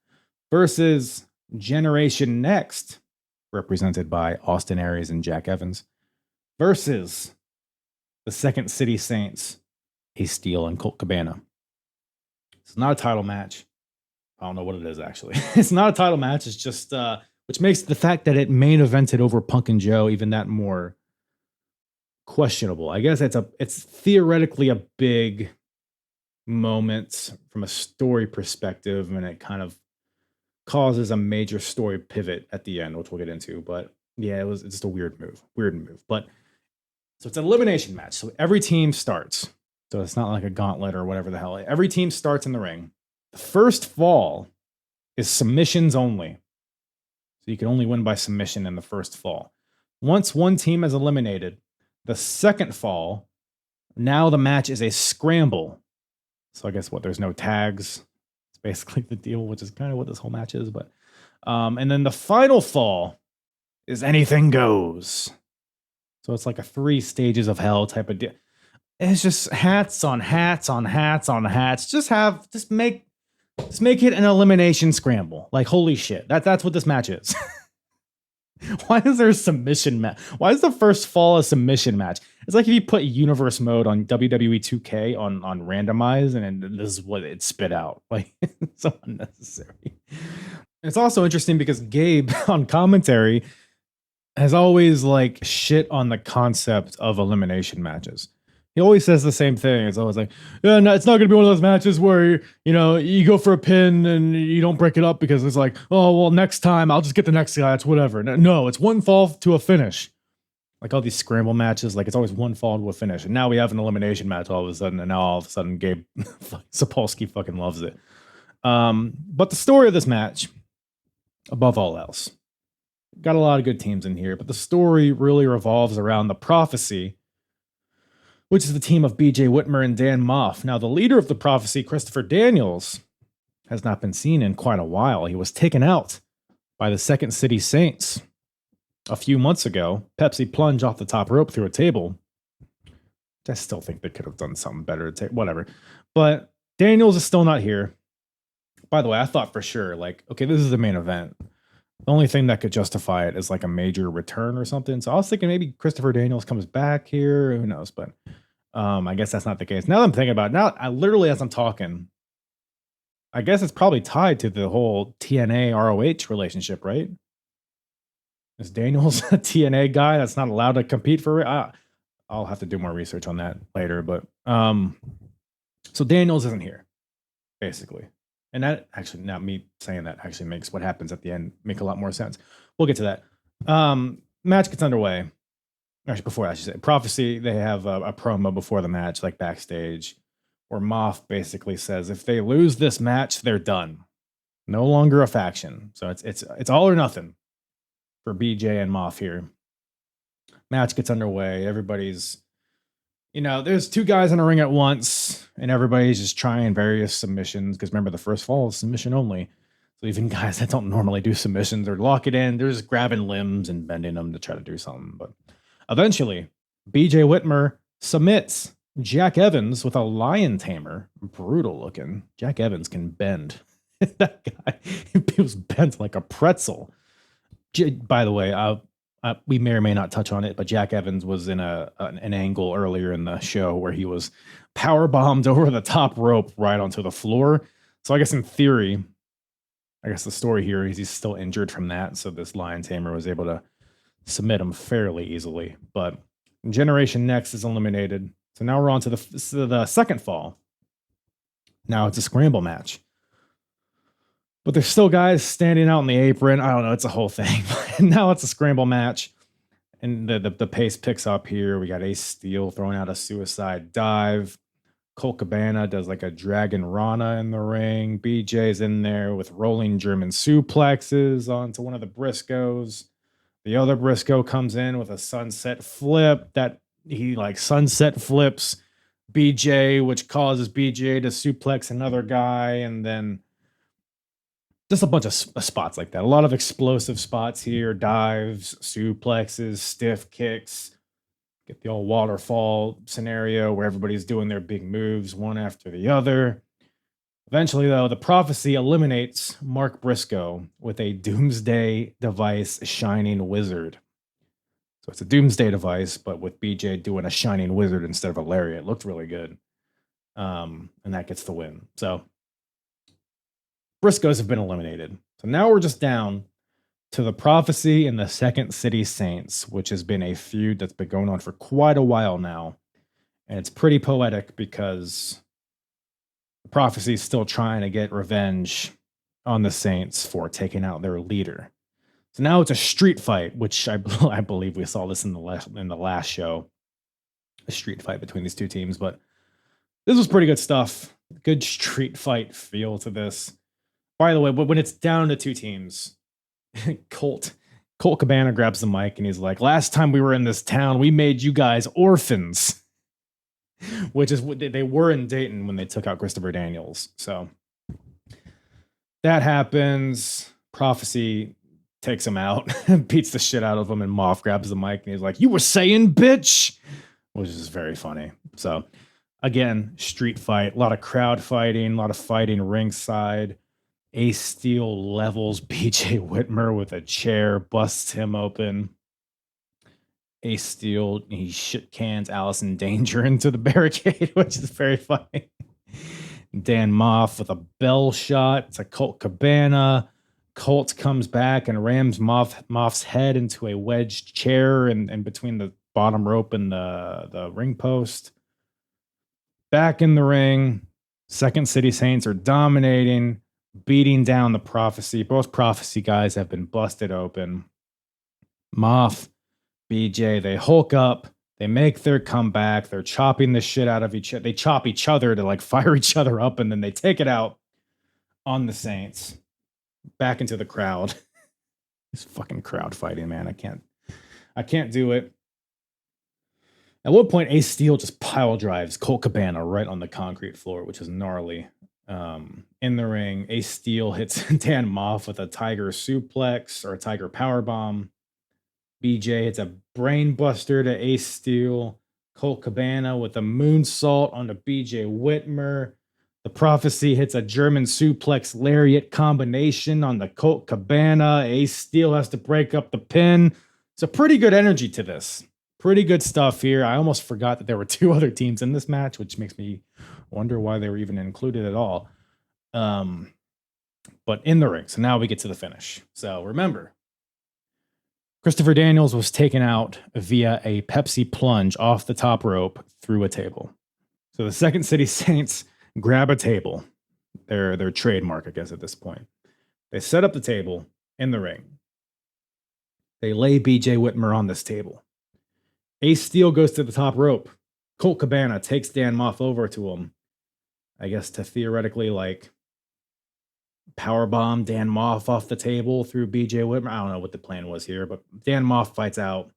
versus Generation Next, represented by Austin Aries and Jack Evans, versus the Second City Saints, Ace Steel and Colt Cabana. It's not a title match. I don't know what it is, actually. It's not a title match. It's just, which makes the fact that it main evented over Punk and Joe even that more questionable. I guess it's theoretically a big moment from a story perspective, and it kind of causes a major story pivot at the end, which we'll get into. But yeah, it's just a weird move. But so it's an elimination match. So every team starts. So it's not like a gauntlet or whatever the hell. Every team starts in the ring. The first fall is submissions only. So you can only win by submission in the first fall. Once one team is eliminated, the second fall, now the match is a scramble. So I guess there's no tags. It's basically the deal, which is kind of what this whole match is. But and then the final fall is anything goes. So it's like a 3 stages of hell type of deal. It's just hats on hats on hats on hats. Just make it an elimination scramble. Like, holy shit. That's what this match is. Why is there a submission match? Why is the first fall a submission match? It's like if you put universe mode on WWE 2K on randomize, and this is what it spit out. Like, it's so unnecessary. It's also interesting because Gabe on commentary has always shit on the concept of elimination matches. He always says the same thing. It's always like, yeah, no, it's not going to be one of those matches where, you go for a pin and you don't break it up because it's like, oh, well, next time I'll just get the next guy. It's whatever. No, it's one fall to a finish. Like all these scramble matches, it's always one fall to a finish. And now we have an elimination match all of a sudden. And now all of a sudden Gabe Sapolsky fucking loves it. But the story of this match, above all else, got a lot of good teams in here, but the story really revolves around the Prophecy, which is the team of BJ Whitmer and Dan Moff. Now, the leader of the Prophecy, Christopher Daniels, has not been seen in quite a while. He was taken out by the Second City Saints a few months ago. Pepsi plunge off the top rope through a table. I still think they could have done something better. Whatever. But Daniels is still not here. By the way, I thought for sure, like, okay, this is the main event. The only thing that could justify it is like a major return or something. So I was thinking maybe Christopher Daniels comes back here. Who knows? But I guess that's not the case. Now that I'm thinking about it, now I literally, as I'm talking, I guess it's probably tied to the whole TNA ROH relationship, right? Is Daniels a TNA guy that's not allowed to compete for it? I'll have to do more research on that later. But so Daniels isn't here, basically. And that actually, not me saying that, actually makes what happens at the end make a lot more sense. We'll get to that. Match gets underway. Actually, before that, I should say, Prophecy, they have a promo before the match, like backstage, where Moff basically says if they lose this match, they're done. No longer a faction. So it's all or nothing for BJ and Moff here. Match gets underway. Everybody's, there's two guys in a ring at once, and everybody's just trying various submissions. Because remember, the first fall is submission only. So even guys that don't normally do submissions or lock it in, they're just grabbing limbs and bending them to try to do something. But eventually, BJ Whitmer submits Jack Evans with a lion tamer. Brutal looking. Jack Evans can bend. That guy, he was bent like a pretzel. By the way, we may or may not touch on it, but Jack Evans was in an angle earlier in the show where he was power bombed over the top rope right onto the floor. So I guess in theory, the story here is he's still injured from that. So this lion tamer was able to submit him fairly easily. But Generation Next is eliminated. So now we're on to the second fall. Now it's a scramble match. But there's still guys standing out in the apron. I don't know. It's a whole thing. Now it's a scramble match. And the pace picks up here. We got Ace Steel throwing out a suicide dive. Colt Cabana does like a Dragon Rana in the ring. BJ's in there with rolling German suplexes onto one of the Briscoes. The other Briscoe comes in with a sunset flip that he like sunset flips BJ, which causes BJ to suplex another guy. And then just a bunch of spots like that. A lot of explosive spots here. Dives, suplexes, stiff kicks. Get the old waterfall scenario where everybody's doing their big moves one after the other. Eventually, though, the Prophecy eliminates Mark Briscoe with a Doomsday Device Shining Wizard. So it's a Doomsday Device, but with BJ doing a Shining Wizard instead of a Lariat. It looked really good. And that gets the win. So Briscoes have been eliminated. So now we're just down to the Prophecy and the Second City Saints, which has been a feud that's been going on for quite a while now. And it's pretty poetic because the Prophecy is still trying to get revenge on the Saints for taking out their leader. So now it's a street fight, which I believe we saw this in the last show. A street fight between these two teams. But this was pretty good stuff. Good street fight feel to this. By the way, when it's down to two teams, Colt Cabana grabs the mic and he's like, last time we were in this town, we made you guys orphans. Which is what they were in Dayton when they took out Christopher Daniels. So that happens. Prophecy takes him out, beats the shit out of him, and Moff grabs the mic and he's like, you were saying, bitch? Which is very funny. So again, street fight, a lot of crowd fighting, a lot of fighting ringside. Ace Steel levels BJ Whitmer with a chair, busts him open. Ace Steel, he shit cans Allison Danger into the barricade, which is very funny. Dan Moff with a bell shot. It's a Colt Cabana. Colt comes back and rams Moff's head into a wedged chair and between the bottom rope and the ring post. Back in the ring, Second City Saints are dominating, beating down the Prophecy. Both Prophecy guys have been busted open. Moff, BJ, they hulk up. They make their comeback. They're chopping the shit out of each other. They chop each other to like fire each other up, and then they take it out on the Saints. Back into the crowd. This fucking crowd fighting, man. I can't do it. At one point, Ace Steel just pile drives Colt Cabana right on the concrete floor, which is gnarly. In the ring, Ace Steel hits Dan Moff with a tiger suplex or a tiger powerbomb. BJ hits a brain buster to Ace Steel. Colt Cabana with a moonsault onto BJ Whitmer. The Prophecy hits a German suplex lariat combination on the Colt Cabana. Ace Steel has to break up the pin. It's a pretty good energy to this. Pretty good stuff here. I almost forgot that there were 2 other teams in this match, which makes me wonder why they were even included at all. But in the ring. So now we get to the finish. So remember, Christopher Daniels was taken out via a Pepsi plunge off the top rope through a table. So the Second City Saints grab a table, their trademark, I guess, at this point. They set up the table in the ring. They lay BJ Whitmer on this table. Ace Steel goes to the top rope. Colt Cabana takes Dan Moff over to him, I guess, to theoretically, like, powerbomb Dan Moff off the table through BJ Whitmer. I don't know what the plan was here, but Dan Moff fights out,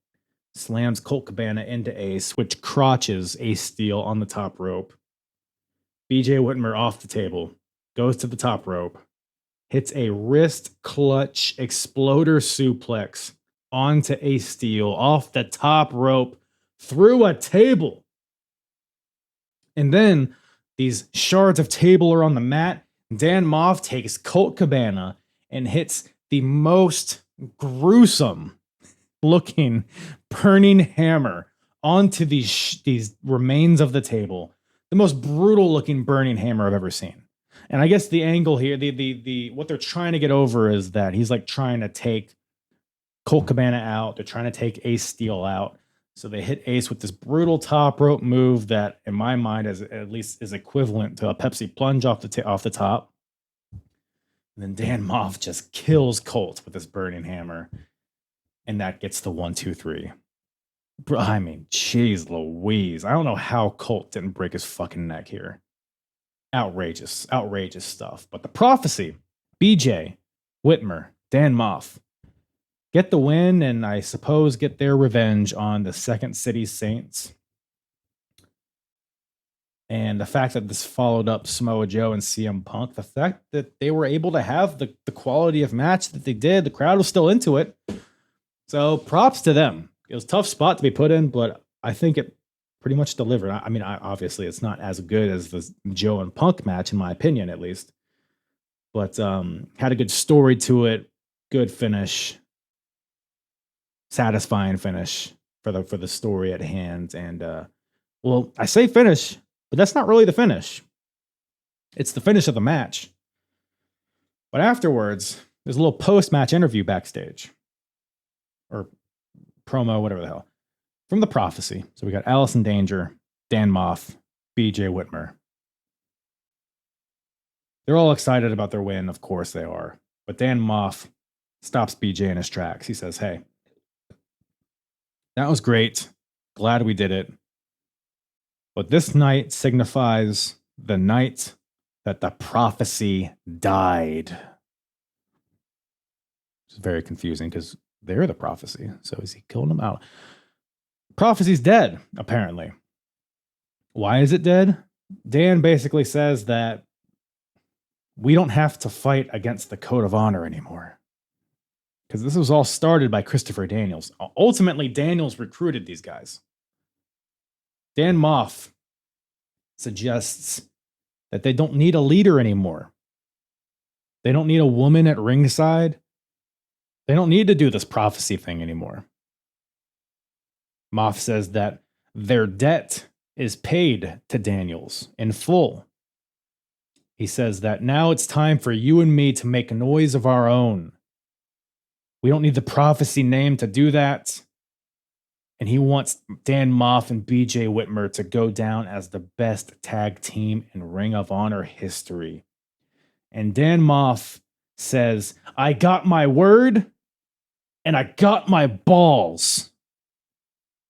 slams Colt Cabana into Ace, which crotches Ace Steel on the top rope. BJ Whitmer off the table, goes to the top rope, hits a wrist clutch exploder suplex onto Ace Steel off the top rope through a table. And then these shards of table are on the mat. Dan Moff takes Colt Cabana and hits the most gruesome looking burning hammer onto these remains of the table. The most brutal looking burning hammer I've ever seen. And I guess the angle here, the what they're trying to get over is that he's like trying to take Colt Cabana out. They're trying to take Ace Steel out. So they hit Ace with this brutal top rope move that, in my mind, is at least is equivalent to a Pepsi plunge off the top. And then Dan Moff just kills Colt with this burning hammer, and that gets the 1, 2, 3. I mean, jeez Louise. I don't know how Colt didn't break his fucking neck here. Outrageous stuff. But the Prophecy, BJ, Whitmer, Dan Moff, get the win and I suppose get their revenge on the Second City Saints. And the fact that this followed up Samoa Joe and CM Punk, the fact that they were able to have the quality of match that they did, the crowd was still into it. So props to them. It was a tough spot to be put in, but I think it pretty much delivered. I mean, obviously it's not as good as the Joe and Punk match, in my opinion, at least. But had a good story to it, good finish, satisfying finish for the story at hand. And well, I say finish, but that's not really the finish. It's the finish of the match. But afterwards, there's a little post-match interview backstage. Or promo, whatever the hell. From the Prophecy. So we got Allison Danger, Dan Moff, BJ Whitmer. They're all excited about their win. Of course they are. But Dan Moff stops BJ in his tracks. He says, hey, that was great. Glad we did it. But this night signifies the night that the Prophecy died. It's very confusing because they're the Prophecy. So is he killing them out? Prophecy's dead, apparently. Why is it dead? Dan basically says that we don't have to fight against the Code of Honor anymore. Because this was all started by Christopher Daniels. Ultimately, Daniels recruited these guys. Dan Moff suggests that they don't need a leader anymore. They don't need a woman at ringside. They don't need to do this Prophecy thing anymore. Moff says that their debt is paid to Daniels in full. He says that now it's time for you and me to make a noise of our own. We don't need the Prophecy name to do that. And he wants Dan Moff and BJ Whitmer to go down as the best tag team in Ring of Honor history. And Dan Moff says, I got my word and I got my balls.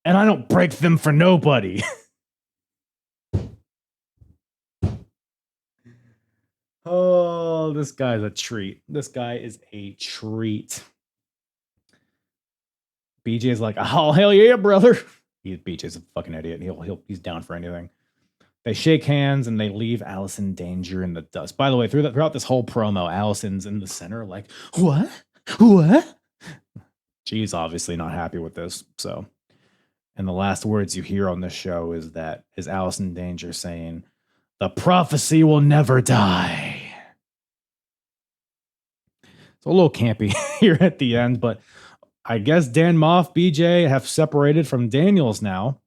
And I don't break them for nobody. Oh, this guy's a treat. This guy is a treat. BJ's like, oh, hell yeah, brother. BJ's a fucking idiot. He's down for anything. They shake hands and they leave Allison Danger in the dust. By the way, throughout this whole promo, Allison's in the center like, what? She's obviously not happy with this. So, and the last words you hear on this show is Allison Danger saying, The prophecy will never die. It's a little campy here at the end, but I guess Dan Moff, BJ have separated from Daniels now.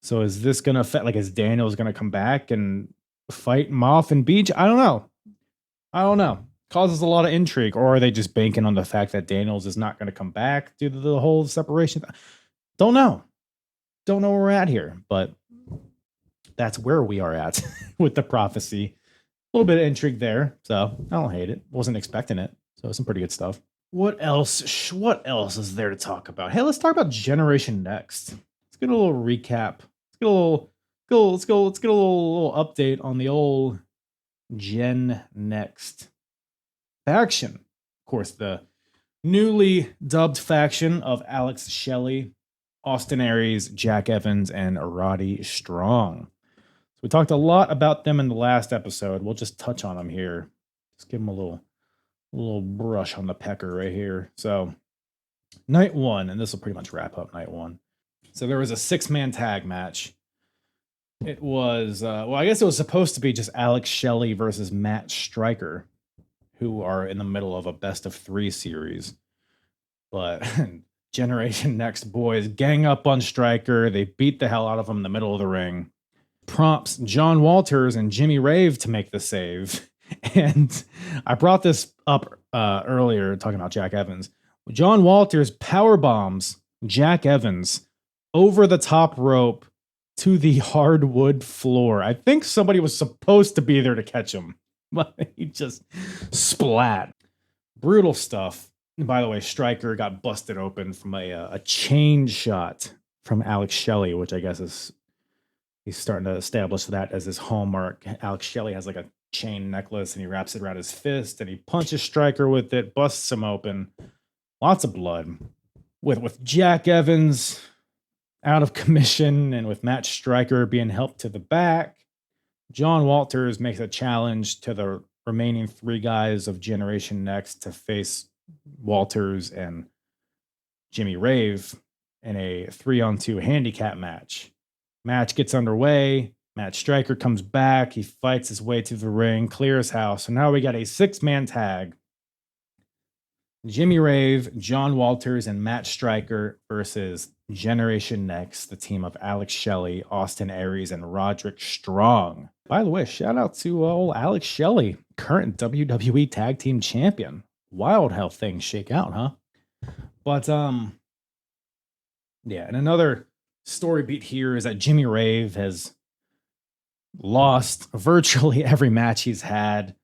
So is this going to affect, like, is Daniels going to come back and fight Moff and BJ? I don't know. Causes a lot of intrigue. Or are they just banking on the fact that Daniels is not going to come back due to the whole separation? Don't know. Don't know where we're at here, but that's where we are at with the prophecy. A little bit of intrigue there, so I don't hate it. Wasn't expecting it, so some pretty good stuff. What else? What else is there to talk about? Hey, let's talk about Generation Next. Let's get a little recap. Let's get a little update on the old Gen Next faction. Of course, the newly dubbed faction of Alex Shelley, Austin Aries, Jack Evans, and Roddy Strong. So we talked a lot about them in the last episode. We'll just touch on them here. Just give them a little brush on the pecker right here. So night one, and this will pretty much wrap up night one. So there was a 6-man tag match. It was, I guess it was supposed to be just Alex Shelley versus Matt Stryker, who are in the middle of a best of 3 series. But Generation Next boys gang up on Stryker. They beat the hell out of him in the middle of the ring. Prompts John Walters and Jimmy Rave to make the save. And I brought this up earlier talking about Jack Evans. John Walters power bombs Jack Evans over the top rope to the hardwood floor. I think somebody was supposed to be there to catch him, but he just splat. Brutal stuff. And by the way, Stryker got busted open from a chain shot from Alex Shelley, which I guess is, he's starting to establish that as his hallmark. Alex Shelley has like a chain necklace and he wraps it around his fist and he punches Stryker with it, busts him open. Lots of blood. With Jack Evans out of commission and with Matt Stryker being helped to the back, John Walters makes a challenge to the remaining 3 guys of Generation Next to face Walters and Jimmy Rave in a 3-on-2 handicap match. Match gets underway. Matt Stryker comes back. He fights his way to the ring, clears house. So now we got a 6-man tag. Jimmy Rave, John Walters, and Matt Stryker versus Generation Next, the team of Alex Shelley, Austin Aries, and Roderick Strong. By the way, shout out to old Alex Shelley, current WWE Tag Team Champion. Wild how things shake out, huh? But, yeah, and another story beat here is that Jimmy Rave has lost virtually every match he's had.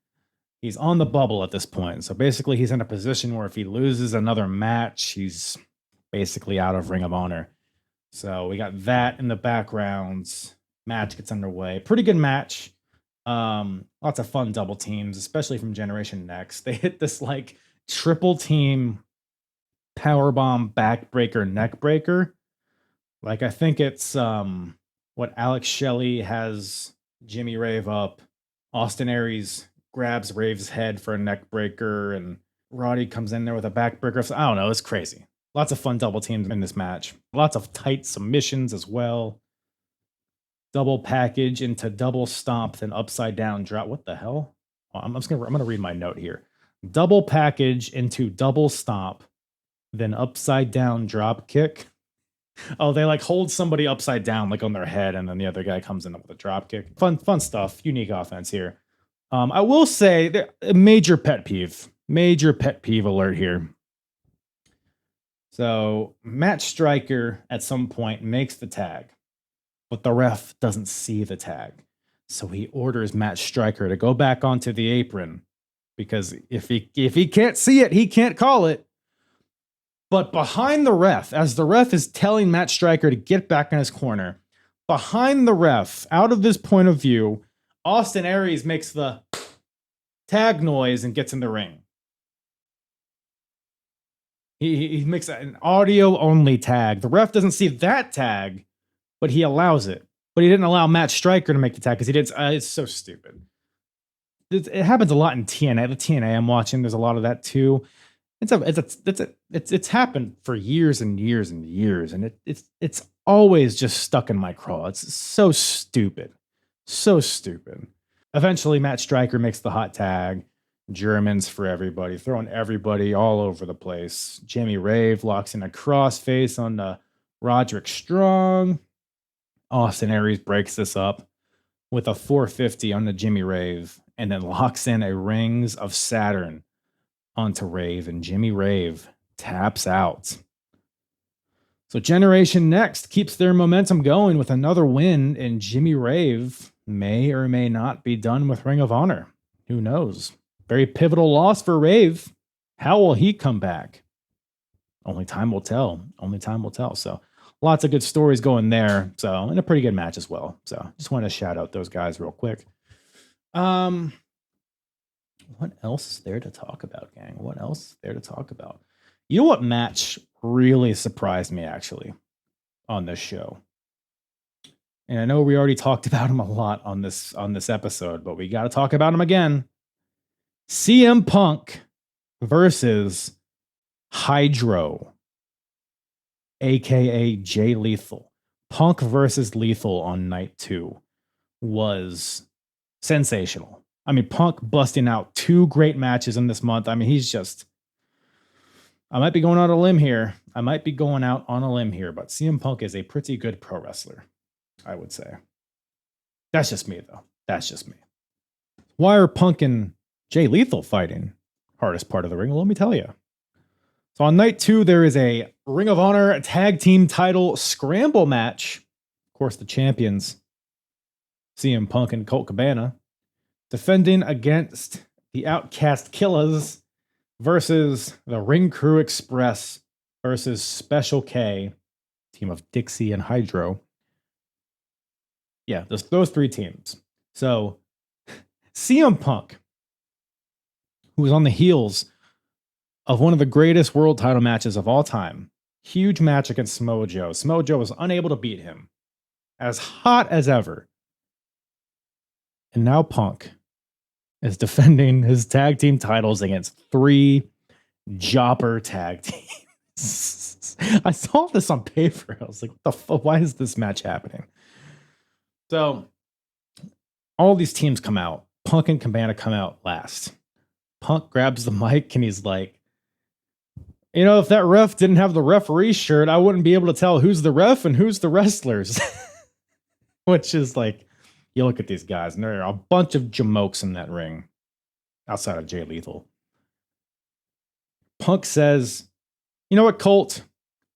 He's on the bubble at this point. So basically, he's in a position where if he loses another match, he's basically out of Ring of Honor. So we got that in the background. Match gets underway. Pretty good match. Lots of fun double teams, especially from Generation Next. They hit this like triple team powerbomb backbreaker neckbreaker. Like I think it's what Alex Shelley has Jimmy Rave up. Austin Aries grabs Rave's head for a neck breaker, and Roddy comes in there with a backbreaker. So I don't know, it's crazy. Lots of fun double teams in this match. Lots of tight submissions as well. Double package into double stomp, then upside down drop. What the hell? I'm gonna read my note here. Double package into double stomp, then upside down drop kick. Oh, they like hold somebody upside down, like on their head, and then the other guy comes in with a drop kick. Fun stuff. Unique offense here. I will say, a major pet peeve alert here. So Matt Stryker at some point makes the tag, but the ref doesn't see the tag. So he orders Matt Stryker to go back onto the apron because if he can't see it, he can't call it. But behind the ref, as the ref is telling Matt Stryker to get back in his corner, behind the ref, out of this point of view, Austin Aries makes the tag noise and gets in the ring. He makes an audio-only tag. The ref doesn't see that tag, but he allows it. But he didn't allow Matt Stryker to make the tag because he did. It's so stupid. It happens a lot in TNA. The TNA I'm watching, there's a lot of that too. It's happened for years and years and years, and it's always just stuck in my craw. It's so stupid. So stupid. Eventually, Matt Stryker makes the hot tag. Germans for everybody, throwing everybody all over the place. Jimmy Rave locks in a crossface on the Roderick Strong. Austin Aries breaks this up with a 450 on the Jimmy Rave and then locks in a Rings of Saturn onto Rave, and Jimmy Rave taps out. So Generation Next keeps their momentum going with another win, and Jimmy Rave may or may not be done with Ring of Honor. Who knows? Very pivotal loss for Rave. How will he come back? Only time will tell. Only time will tell. So lots of good stories going there. So, and a pretty good match as well. So just want to shout out those guys real quick. What else is there to talk about, gang? What else is there to talk about? You know what match really surprised me actually on this show? And I know we already talked about him a lot on this episode, but we got to talk about him again. CM Punk versus Hydro, aka Jay Lethal. Punk versus Lethal on night 2 was sensational. I mean, Punk busting out 2 great matches in this month. I mean, he's just... I might be going out on a limb here. But CM Punk is a pretty good pro wrestler, I would say. That's just me, though. That's just me. Why are Punk and Jay Lethal fighting? Hardest part of the ring, well, let me tell you. So on night 2, there is a Ring of Honor tag team title scramble match. Of course, the champions, CM Punk and Colt Cabana, defending against the Outcast Killers versus the Ring Crew Express versus Special K, team of Dixie and Hydro. Yeah, those 3 teams. So CM Punk, who was on the heels of one of the greatest world title matches of all time, huge match against Samoa Joe. Samoa Joe was unable to beat him, as hot as ever. And now Punk is defending his tag team titles against 3 jobber tag teams. I saw this on paper. I was like, what the fuck? Why is this match happening? So all these teams come out. Punk and Cabana come out last. Punk grabs the mic and he's like, you know, if that ref didn't have the referee shirt, I wouldn't be able to tell who's the ref and who's the wrestlers. Which is like, you look at these guys, and there are a bunch of jamokes in that ring outside of Jay Lethal. Punk says, you know what, Colt?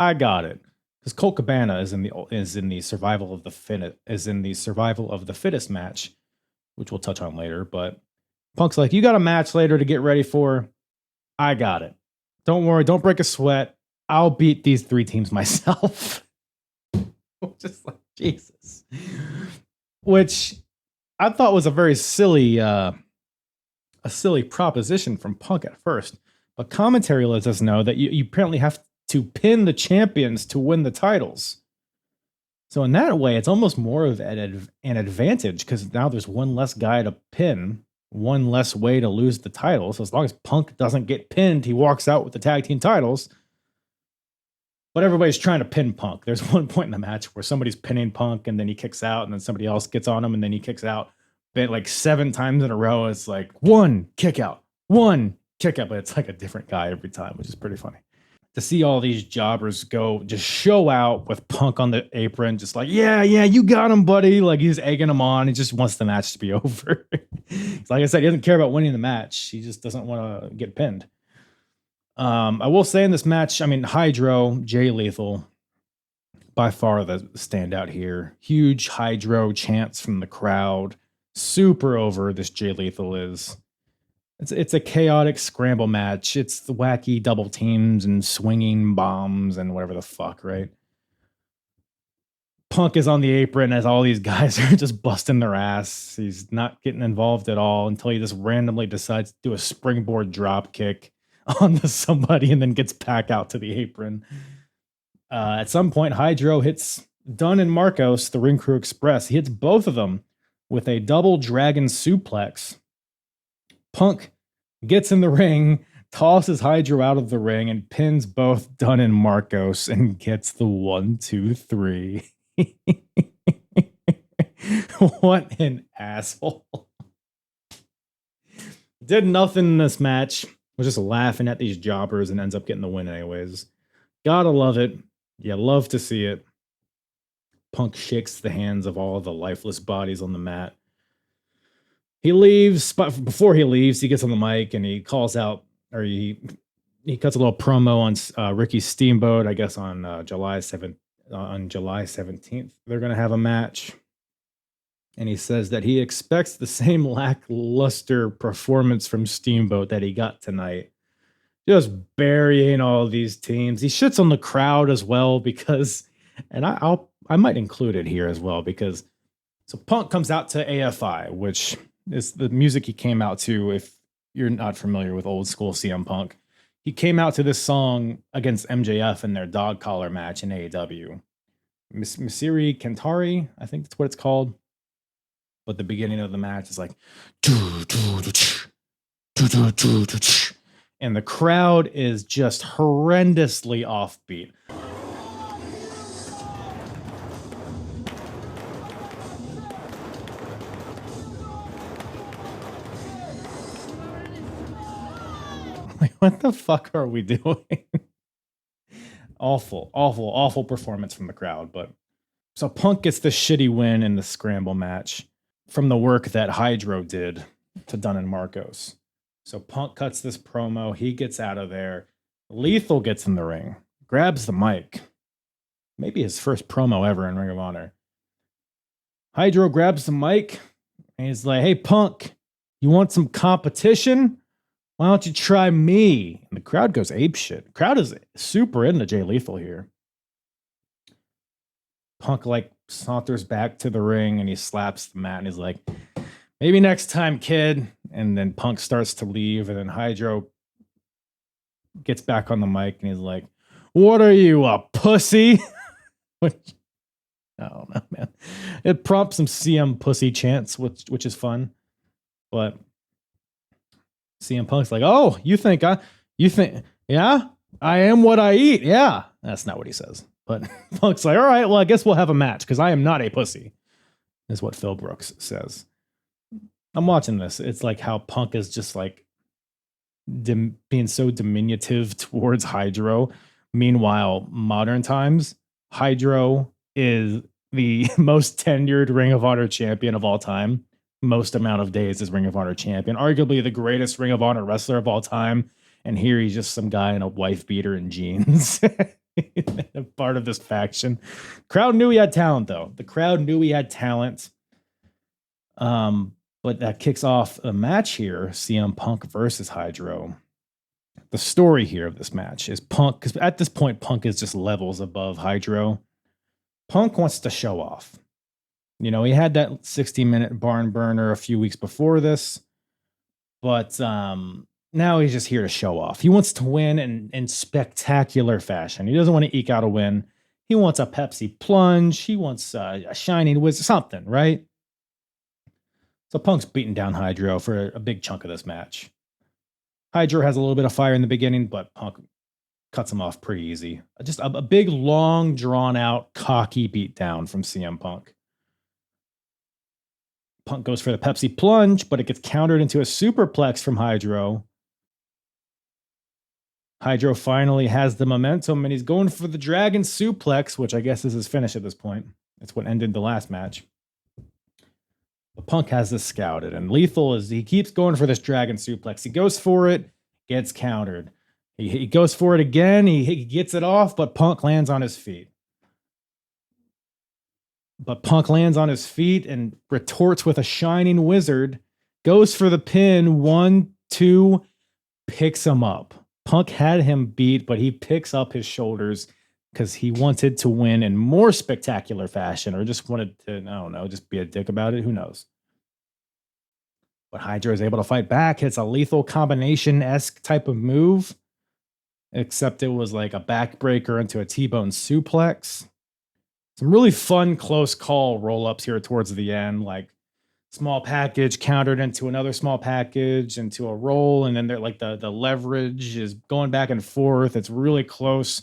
I got it. Because Colt Cabana is in the survival of the fittest match, which we'll touch on later. But Punk's like, you got a match later to get ready for. I got it. Don't worry. Don't break a sweat. I'll beat these 3 teams myself. Just like, Jesus. Which I thought was a very silly proposition from Punk at first. But commentary lets us know that you apparently have to pin the champions to win the titles. So in that way, it's almost more of an advantage because now there's one less guy to pin, one less way to lose the title. So as long as Punk doesn't get pinned, he walks out with the tag team titles. But everybody's trying to pin Punk. There's one point in the match where somebody's pinning Punk and then he kicks out and then somebody else gets on him and then he kicks out. But like 7 times in a row, it's like 1 kick out, 1 kick out. But it's like a different guy every time, which is pretty funny. To see all these jobbers go just show out with Punk on the apron, just like, yeah, you got him, buddy. Like he's egging him on. He just wants the match to be over. Like I said, he doesn't care about winning the match. He just doesn't want to get pinned. I will say in this match, I mean, Hydro, Jay Lethal, by far the standout here. Huge Hydro chants from the crowd. Super over, this Jay Lethal is. It's a chaotic scramble match. It's the wacky double teams and swinging bombs and whatever the fuck, right? Punk is on the apron as all these guys are just busting their ass. He's not getting involved at all until he just randomly decides to do a springboard drop kick onto somebody and then gets back out to the apron. At some point, Hydro hits Dunn and Marcos, the Ring Crew Express. He hits both of them with a double dragon suplex. Punk gets in the ring, tosses Hydro out of the ring, and pins both Dunn and Marcos and gets the 1, 2, 3. What an asshole. Did nothing in this match. Was just laughing at these jobbers and ends up getting the win anyways. Gotta love it. Yeah, love to see it. Punk shakes the hands of all the lifeless bodies on the mat. He leaves, but before he leaves, he gets on the mic and he calls out, or he cuts a little promo on Ricky Steamboat, I guess on July 7th. On July 17th, they're going to have a match. And he says that he expects the same lackluster performance from Steamboat that he got tonight. Just burying all these teams. He shits on the crowd as well because, and I might include it here as well because, so Punk comes out to AFI, which is the music he came out to. If you're not familiar with old school CM Punk, he came out to this song against MJF in their dog collar match in AEW. Misiri Kentari, I think that's what it's called. But the beginning of the match is like, and the crowd is just horrendously offbeat. Like, what the fuck are we doing? Awful performance from the crowd. But so Punk gets the shitty win in the scramble match from the work that Hydro did to Dunn and Marcos. So Punk cuts this promo. He gets out of there. Lethal gets in the ring, grabs the mic. Maybe his first promo ever in Ring of Honor. Hydro grabs the mic and he's like, "Hey, Punk, you want some competition? Why don't you try me?" And the crowd goes apeshit. The crowd is super into Jay Lethal here. Punk like saunters back to the ring and he slaps the mat and he's like, "Maybe next time, kid." And then Punk starts to leave and then Hydro gets back on the mic and he's like, "What are you, a pussy?" Which, I don't know, man. It prompts some CM pussy chants, which is fun. But CM Punk's like, "Oh, you think, yeah, I am what I eat." Yeah, that's not what he says. But Punk's like, "All right, well, I guess we'll have a match because I am not a pussy," is what Phil Brooks says. I'm watching this. It's like how Punk is just like being so diminutive towards Hydro. Meanwhile, modern times, Hydro is the most tenured Ring of Honor champion of all time. Most amount of days as Ring of Honor champion. Arguably the greatest Ring of Honor wrestler of all time. And here he's just some guy in a wife beater and jeans. A part of this faction. Crowd knew he had talent, though. The crowd knew he had talent. But that kicks off a match here. CM Punk versus Hydro. The story here of this match is Punk, because at this point, Punk is just levels above Hydro. Punk wants to show off. You know, he had that 60-minute barn burner a few weeks before this. But now he's just here to show off. He wants to win in spectacular fashion. He doesn't want to eke out a win. He wants a Pepsi plunge. He wants a shining wizard, something, right? So Punk's beating down Hydro for a big chunk of this match. Hydro has a little bit of fire in the beginning, but Punk cuts him off pretty easy. Just a big, long, drawn-out, cocky beatdown from CM Punk. Punk goes for the Pepsi plunge, but it gets countered into a superplex from Hydro. Hydro finally has the momentum, and he's going for the Dragon Suplex, which I guess is his finish at this point. It's what ended the last match. But Punk has this scouted, and Lethal he keeps going for this Dragon Suplex. He goes for it, gets countered. He goes for it again, he gets it off, but Punk lands on his feet. But Punk lands on his feet and retorts with a Shining Wizard, goes for the pin, 1, 2, picks him up. Punk had him beat, but he picks up his shoulders because he wanted to win in more spectacular fashion, or just wanted to, I don't know, just be a dick about it. Who knows? But Hydro is able to fight back. Hits a Lethal combination-esque type of move, except it was like a backbreaker into a T-bone suplex. Some really fun, close call roll-ups here towards the end, like small package countered into another small package, into a roll, and then they're like the leverage is going back and forth. It's really close.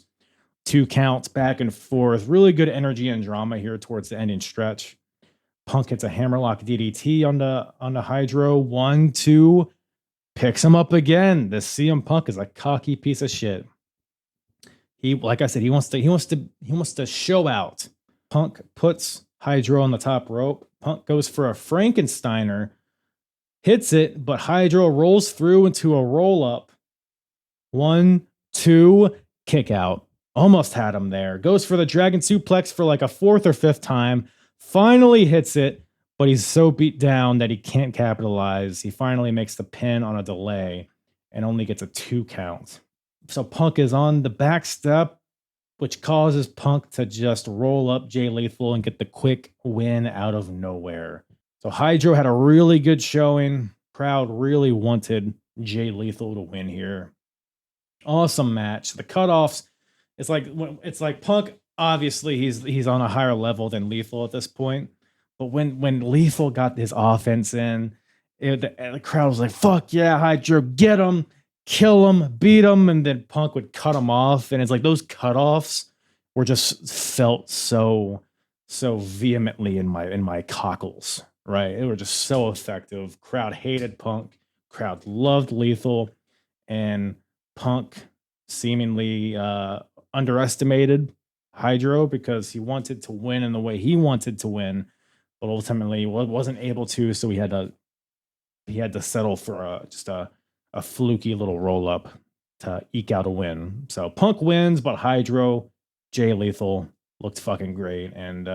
2 counts back and forth. Really good energy and drama here towards the ending stretch. Punk hits a hammerlock DDT on the Hydro. 1, 2, picks him up again. This CM Punk is a cocky piece of shit. He, like I said, he wants to show out. Punk puts Hydro on the top rope. Punk goes for a Frankensteiner, hits it, but Hydro rolls through into a roll up. 1, 2, kick out. Almost had him there. Goes for the dragon suplex for like a 4th or 5th time. Finally hits it, but he's so beat down that he can't capitalize. He finally makes the pin on a delay and only gets a 2 count. So Punk is on the back step, which causes Punk to just roll up Jay Lethal and get the quick win out of nowhere. So Hydro had a really good showing. Crowd really wanted Jay Lethal to win here. Awesome match. The cutoffs, it's like Punk, obviously he's on a higher level than Lethal at this point. But when Lethal got his offense in, the crowd was like, fuck yeah, Hydro, get him, kill him, beat him, and then Punk would cut him off. And it's like those cutoffs were just felt so vehemently in my cockles, right? They were just so effective. Crowd hated Punk. Crowd loved Lethal. And Punk seemingly underestimated Hydro because he wanted to win in the way he wanted to win, but ultimately wasn't able to. So he had to settle for just a fluky little roll up to eke out a win. So Punk wins, but Hydro, Jay Lethal looked fucking great, and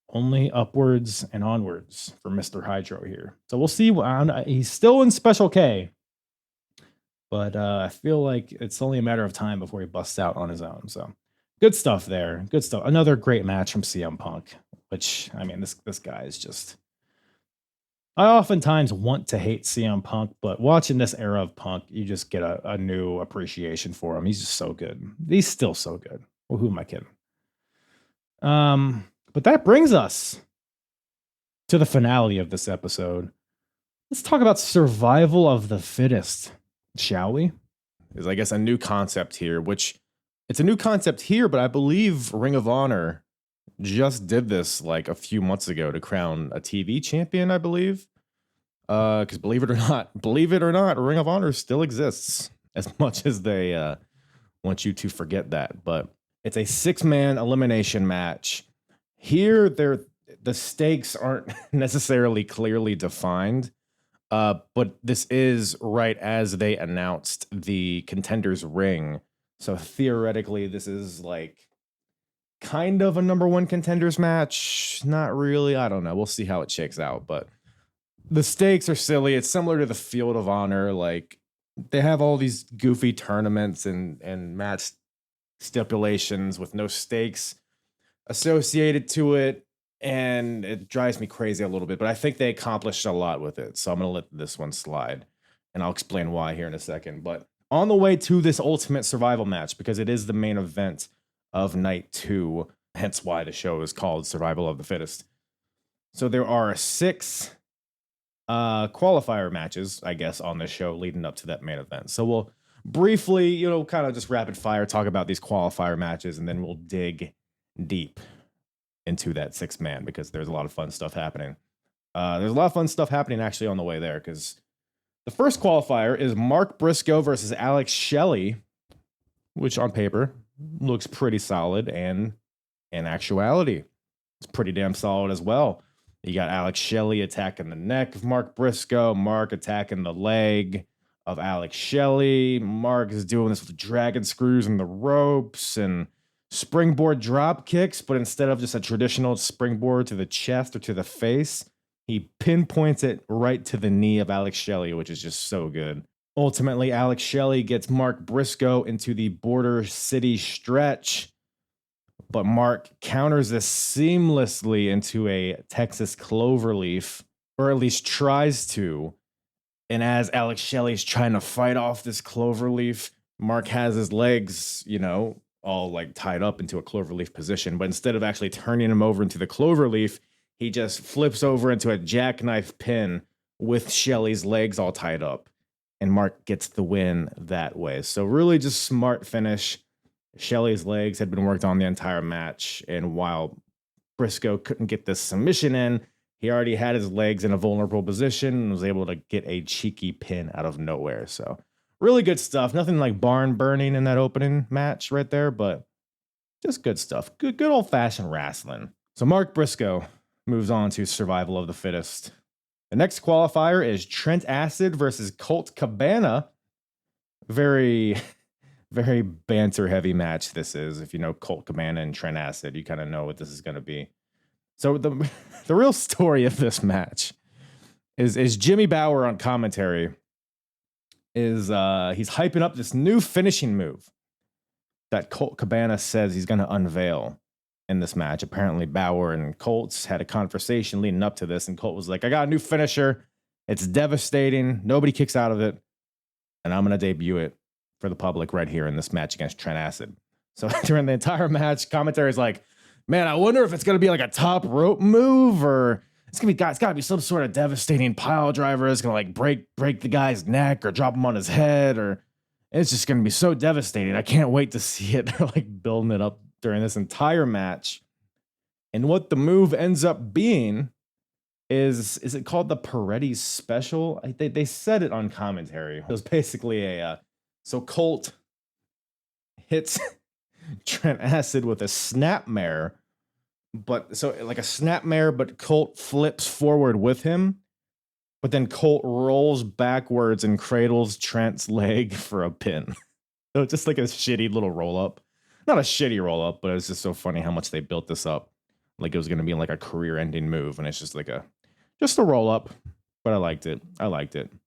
only upwards and onwards for Mr. Hydro here. So we'll see. He's still in Special K, but I feel like it's only a matter of time before he busts out on his own. So good stuff there. Good stuff. Another great match from CM Punk, which, I mean, this guy is just... I oftentimes want to hate CM Punk, but watching this era of Punk, you just get a new appreciation for him. He's just so good. He's still so good. Well, who am I kidding? But that brings us to the finale of this episode. Let's talk about survival of the fittest, shall we? Is, I guess, a new concept here, which it's a new concept here, but I believe Ring of Honor just did this like a few months ago to crown a TV champion, I believe. Because believe it or not, Ring of Honor still exists, as much as they want you to forget that. But it's a 6-man elimination match. Here, the stakes aren't necessarily clearly defined, but this is right as they announced the Contenders ring. So theoretically, this is like kind of a number 1 Contenders match. Not really. I don't know. We'll see how it shakes out. But the stakes are silly. It's similar to the Field of Honor. Like, they have all these goofy tournaments and match stipulations with no stakes associated to it. And it drives me crazy a little bit. But I think they accomplished a lot with it. So I'm going to let this one slide. And I'll explain why here in a second. But on the way to this Ultimate Survival match, because it is the main event of night 2, hence why the show is called Survival of the Fittest. So there are 6 qualifier matches, I guess, on this show leading up to that main event. So we'll briefly, kind of just rapid fire talk about these qualifier matches, and then we'll dig deep into that 6-man because there's a lot of fun stuff happening. There's a lot of fun stuff happening actually on the way there, because the first qualifier is Mark Briscoe versus Alex Shelley, which on paper looks pretty solid, and in actuality, it's pretty damn solid as well. You got Alex Shelley attacking the neck of Mark Briscoe, Mark attacking the leg of Alex Shelley. Mark is doing this with dragon screws and the ropes and springboard drop kicks, but instead of just a traditional springboard to the chest or to the face, he pinpoints it right to the knee of Alex Shelley, which is just so good. Ultimately, Alex Shelley gets Mark Briscoe into the Border City stretch, but Mark counters this seamlessly into a Texas Cloverleaf, or at least tries to. And as Alex Shelley's trying to fight off this Cloverleaf, Mark has his legs, all like tied up into a Cloverleaf position. But instead of actually turning him over into the Cloverleaf, he just flips over into a jackknife pin with Shelley's legs all tied up. And Mark gets the win that way. So really just smart finish. Shelley's legs had been worked on the entire match. And while Briscoe couldn't get this submission in, he already had his legs in a vulnerable position and was able to get a cheeky pin out of nowhere. So really good stuff. Nothing like barn burning in that opening match right there, but just good stuff. Good old fashioned wrestling. So Mark Briscoe moves on to Survival of the Fittest. The next qualifier is Trent Acid versus Colt Cabana. Very, very banter heavy match this is. If you know Colt Cabana and Trent Acid, you kind of know what this is going to be. So the real story of this match is Jimmy Bauer on commentary is he's hyping up this new finishing move that Colt Cabana says he's going to unveil in this match. Apparently Bauer and Colts had a conversation leading up to this, and Colt was like, I got a new finisher. It's devastating. Nobody kicks out of it. And I'm going to debut it for the public right here in this match against Trent Acid. So during the entire match, commentary is like, man, I wonder if it's going to be like a top rope move, or it's got to be some sort of devastating pile driver. It's going to like break the guy's neck or drop him on his head, or it's just going to be so devastating. I can't wait to see it. They're like building it up during this entire match. And what the move ends up being is it called the Paredes Special? They said it on commentary. It was basically so Colt hits Trent Acid with a snapmare, but so like a snapmare, but Colt flips forward with him, but then Colt rolls backwards and cradles Trent's leg for a pin. So it's just like a shitty little roll up. Not a shitty roll up, but it's just so funny how much they built this up. Like it was going to be like a career ending move, and it's just like a roll up. But I liked it.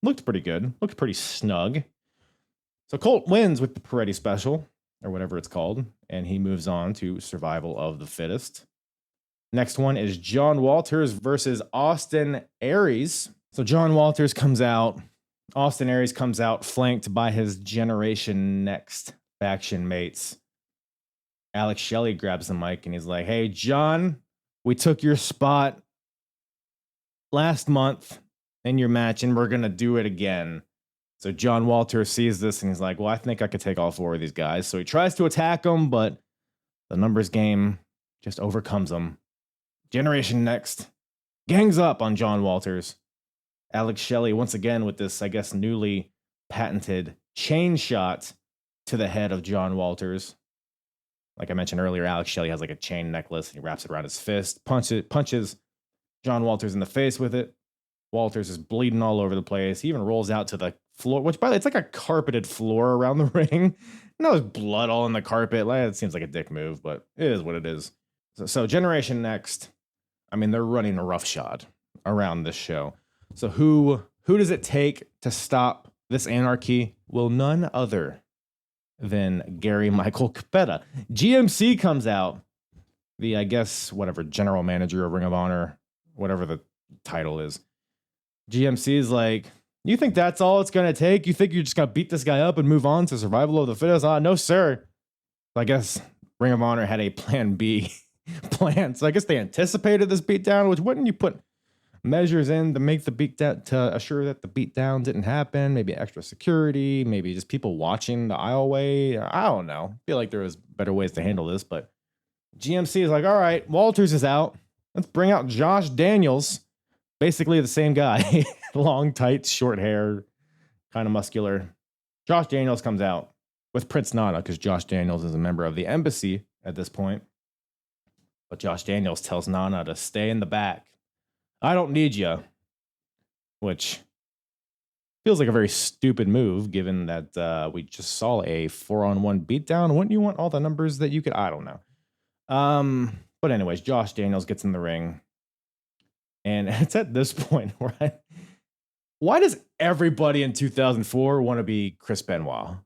Looked pretty good. Looked pretty snug. So Colt wins with the Paredes Special, or whatever it's called, and he moves on to Survival of the Fittest. Next one is John Walters versus Austin Aries. So John Walters comes out. Austin Aries comes out flanked by his Generation Next faction mates. Alex Shelley grabs the mic and he's like, hey, John, we took your spot last month in your match and we're going to do it again. So John Walters sees this and he's like, well, I think I could take all four of these guys. So he tries to attack them, but the numbers game just overcomes them. Generation Next gangs up on John Walters. Alex Shelley, once again, with this, I guess, newly patented chain shot to the head of John Walters. Like I mentioned earlier, Alex Shelley has like a chain necklace. And he wraps it around his fist, punches John Walters in the face with it. Walters is bleeding all over the place. He even rolls out to the floor, which, by the way, it's like a carpeted floor around the ring. No, there's blood all in the carpet. It seems like a dick move, but it is what it is. So Generation Next, I mean, they're running a roughshod around this show. So who does it take to stop this anarchy? Well, none other than Gary Michael Capetta. GMC comes out, the, I guess, whatever, general manager of Ring of Honor, whatever the title is. GMC is like, you think that's all it's going to take? You think you're just going to beat this guy up and move on to Survival of the Fittest? No, sir. I guess Ring of Honor had a plan B plan. So I guess they anticipated this beatdown, which wouldn't you put measures in to make the beatdown, to assure that the beatdown didn't happen? Maybe extra security, maybe just people watching the aisleway. I don't know. I feel like there was better ways to handle this, but GMC is like, all right, Walters is out. Let's bring out Josh Daniels. Basically the same guy. Long, tight, short hair, kind of muscular. Josh Daniels comes out with Prince Nana, because Josh Daniels is a member of the embassy at this point. But Josh Daniels tells Nana to stay in the back. I don't need you. Which feels like a very stupid move, given that we just saw a 4-on-1 beatdown. Wouldn't you want all the numbers that you could? I don't know. But anyways, Josh Daniels gets in the ring. And it's at this point where why does everybody in 2004 want to be Chris Benoit?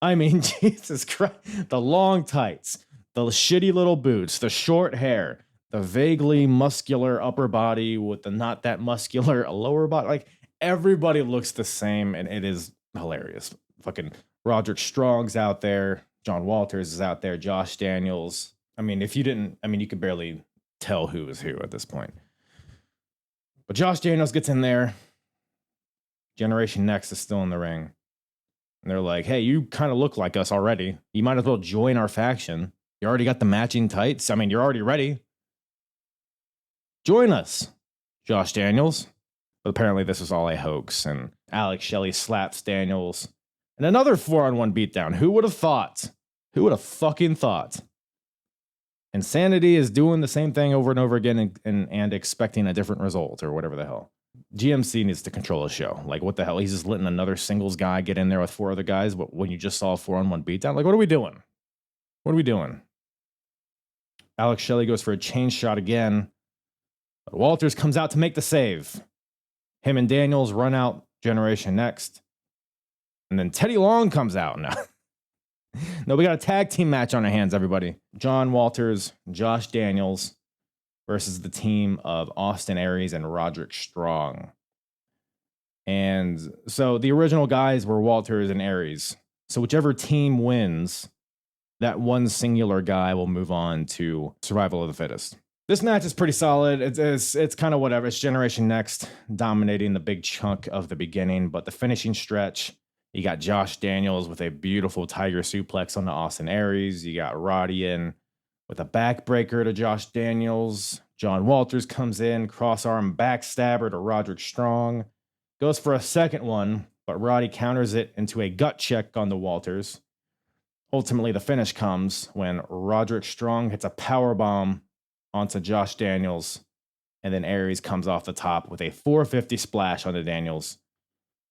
I mean, Jesus Christ. The long tights, the shitty little boots, the short hair, the vaguely muscular upper body with the not that muscular lower body. Like, everybody looks the same, and it is hilarious. Fucking Roderick Strong's out there. John Walters is out there. Josh Daniels. I mean, you could barely tell who is who at this point. But Josh Daniels gets in there. Generation Next is still in the ring. And they're like, hey, you kind of look like us already. You might as well join our faction. You already got the matching tights. I mean, you're already ready. Join us. Josh Daniels. But apparently this was all a hoax, and Alex Shelley slaps Daniels. And another 4-on-1 beatdown. Who would have thought? Who would have fucking thought? Insanity is doing the same thing over and over again and expecting a different result or whatever the hell. GMC needs to control a show. Like, what the hell? He's just letting another singles guy get in there with 4 other guys when you just saw a 4-on-1 beatdown. Like, what are we doing? What are we doing? Alex Shelley goes for a chain shot again. But Walters comes out to make the save. Him and Daniels run out Generation Next. And then Teddy Long comes out now. No, we got a tag team match on our hands, everybody. John Walters, Josh Daniels versus the team of Austin Aries and Roderick Strong. And so the original guys were Walters and Aries. So whichever team wins, that one singular guy will move on to Survival of the Fittest. This match is pretty solid. It's kind of whatever. It's Generation Next dominating the big chunk of the beginning, but the finishing stretch, you got Josh Daniels with a beautiful tiger suplex on the Austin Aries. You got Roddy in with a backbreaker to Josh Daniels. John Walters comes in, crossarm backstabber to Roderick Strong. Goes for a second one, but Roddy counters it into a gut check on the Walters. Ultimately, the finish comes when Roderick Strong hits a powerbomb onto Josh Daniels, and then Aries comes off the top with a 450 splash onto Daniels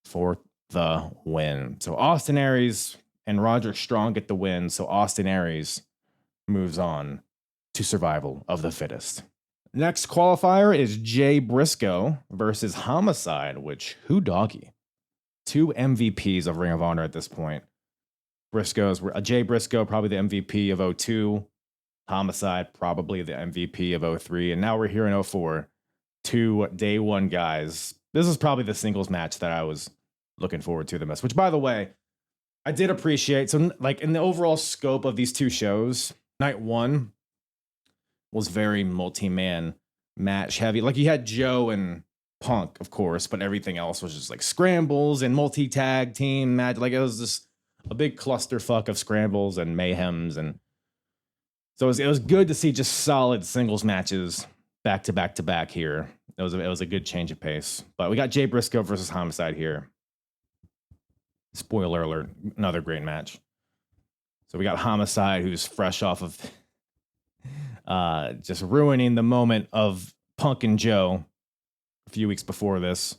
for the win. So Austin Aries and Roderick Strong get the win, so Austin Aries moves on to Survival of the Fittest. Next qualifier is Jay Briscoe versus Homicide, which, who doggy? 2 MVPs of Ring of Honor at this point. Jay Briscoe, probably the MVP of 02. Homicide, probably the MVP of 03. And now we're here in 04. 2 day one guys. This is probably the singles match that I was looking forward to the most, which, by the way, I did appreciate. So, like, in the overall scope of these 2 shows, night 1 was very multi-man match heavy. Like, you had Joe and Punk, of course, but everything else was just like scrambles and multi-tag team match. Like, it was just a big clusterfuck of scrambles and mayhems. And so it was good to see just solid singles matches back to back to back here. It was a good change of pace. But we got Jay Briscoe versus Homicide here. Spoiler alert, another great match. So we got Homicide, who's fresh off of just ruining the moment of Punk and Joe a few weeks before this.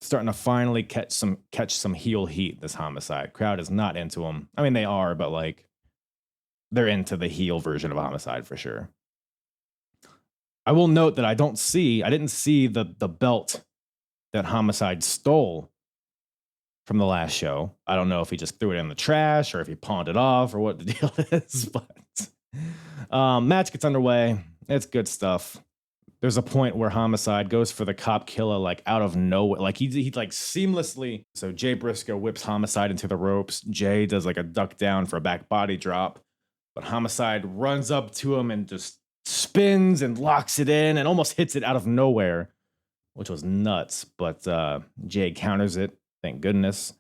Starting to finally catch some heel heat, this Homicide. Crowd is not into him. I mean, they are, but like, they're into the heel version of Homicide for sure. I will note that I didn't see the belt that Homicide stole from the last show. I don't know if he just threw it in the trash or if he pawned it off or what the deal is, but match gets underway. It's good stuff. There's a point where Homicide goes for the cop killer, like, out of nowhere. Like, he like seamlessly. So Jay Briscoe whips Homicide into the ropes. Jay does like a duck down for a back body drop. But Homicide runs up to him and just spins and locks it in and almost hits it out of nowhere, which was nuts. But Jay counters it. Thank goodness.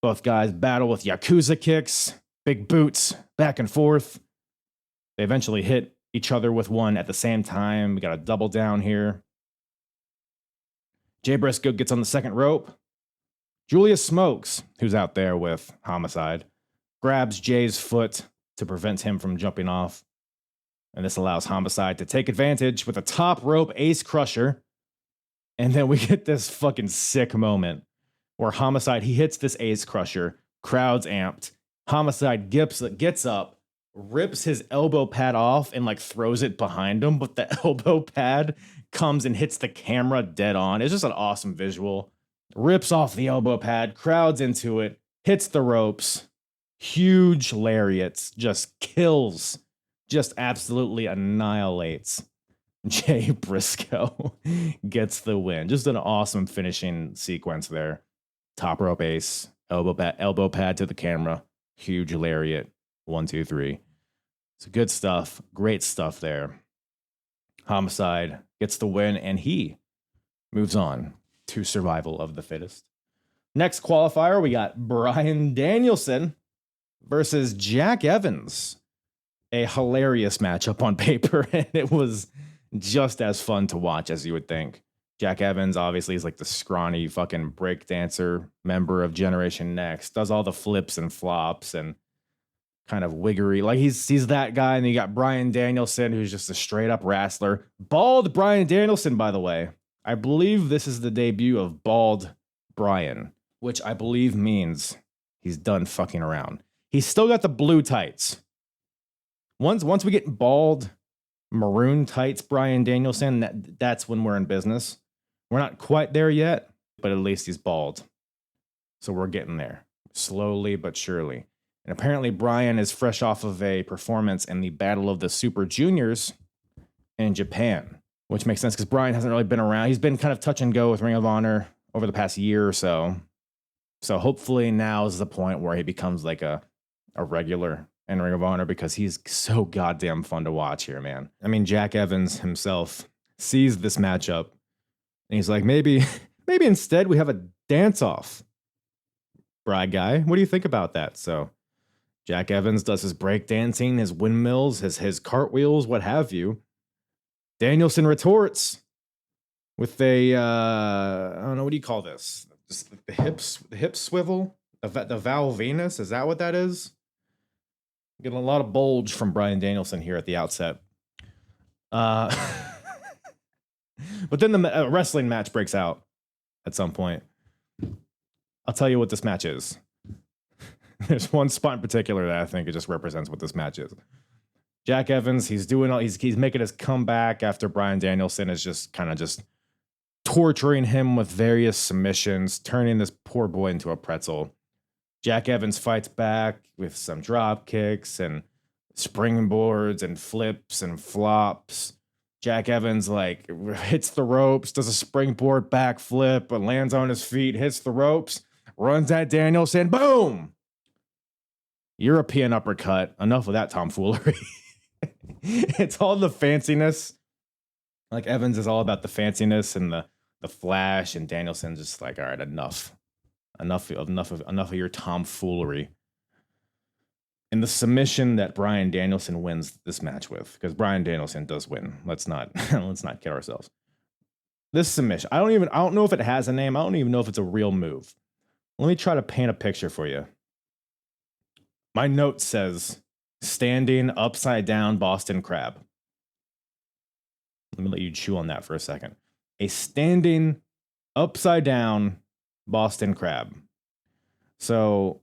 Both guys battle with Yakuza kicks, big boots, back and forth. They eventually hit each other with one at the same time. We got a double down here. Jay Briscoe gets on the second rope. Julius Smokes, who's out there with Homicide, grabs Jay's foot to prevent him from jumping off. And this allows Homicide to take advantage with a top rope ace crusher. And then we get this fucking sick moment where Homicide, he hits this ace crusher, crowd's amped. Homicide gets up, rips his elbow pad off and like throws it behind him, but the elbow pad comes and hits the camera dead on. It's just an awesome visual. Rips off the elbow pad, crowd's into it, hits the ropes, huge lariats, just kills, just absolutely annihilates. Jay Briscoe gets the win. Just an awesome finishing sequence there. Top rope ace, elbow pad to the camera, huge lariat, 1, 2, 3. So good stuff, great stuff there. Homicide gets the win, and he moves on to Survival of the Fittest. Next qualifier, we got Bryan Danielson versus Jack Evans. A hilarious matchup on paper, and it was just as fun to watch as you would think. Jack Evans obviously is like the scrawny fucking breakdancer member of Generation Next, does all the flips and flops and kind of wiggery. Like he's that guy. And you got Bryan Danielson, who's just a straight up wrestler. Bald Bryan Danielson, by the way. I believe this is the debut of Bald Bryan, which I believe means he's done fucking around. He's still got the blue tights. Once we get bald maroon tights Bryan Danielson, that's when we're in business. We're not quite there yet, but at least he's bald. So we're getting there, slowly but surely. And apparently Bryan is fresh off of a performance in the Battle of the Super Juniors in Japan, which makes sense because Bryan hasn't really been around. He's been kind of touch and go with Ring of Honor over the past year or so. So hopefully now is the point where he becomes like a regular in Ring of Honor, because he's so goddamn fun to watch here, man. I mean, Jack Evans himself sees this matchup and he's like, maybe instead we have a dance-off. Bride guy, what do you think about that? So Jack Evans does his breakdancing, his windmills, his cartwheels, what have you. Danielson retorts with a, I don't know, what do you call this? Just the hip swivel, the Val Venus, is that what that is? Getting a lot of bulge from Bryan Danielson here at the outset. But then the wrestling match breaks out at some point. I'll tell you what this match is. There's one spot in particular that I think it just represents what this match is. Jack Evans, he's making his comeback after Bryan Danielson is just kind of just torturing him with various submissions, turning this poor boy into a pretzel. Jack Evans fights back with some drop kicks and springboards and flips and flops. Jack Evans like hits the ropes, does a springboard backflip, and lands on his feet, hits the ropes, runs at Danielson, boom! European uppercut. Enough of that tomfoolery. It's all the fanciness. Like Evans is all about the fanciness and the flash, and Danielson's just like, all right, enough of your tomfoolery. And the submission that Bryan Danielson wins this match with, because Bryan Danielson does win. Let's not kid ourselves. This submission, I don't know if it has a name. I don't even know if it's a real move. Let me try to paint a picture for you. My note says standing upside down Boston Crab. Let me let you chew on that for a second. A standing upside down Boston Crab. So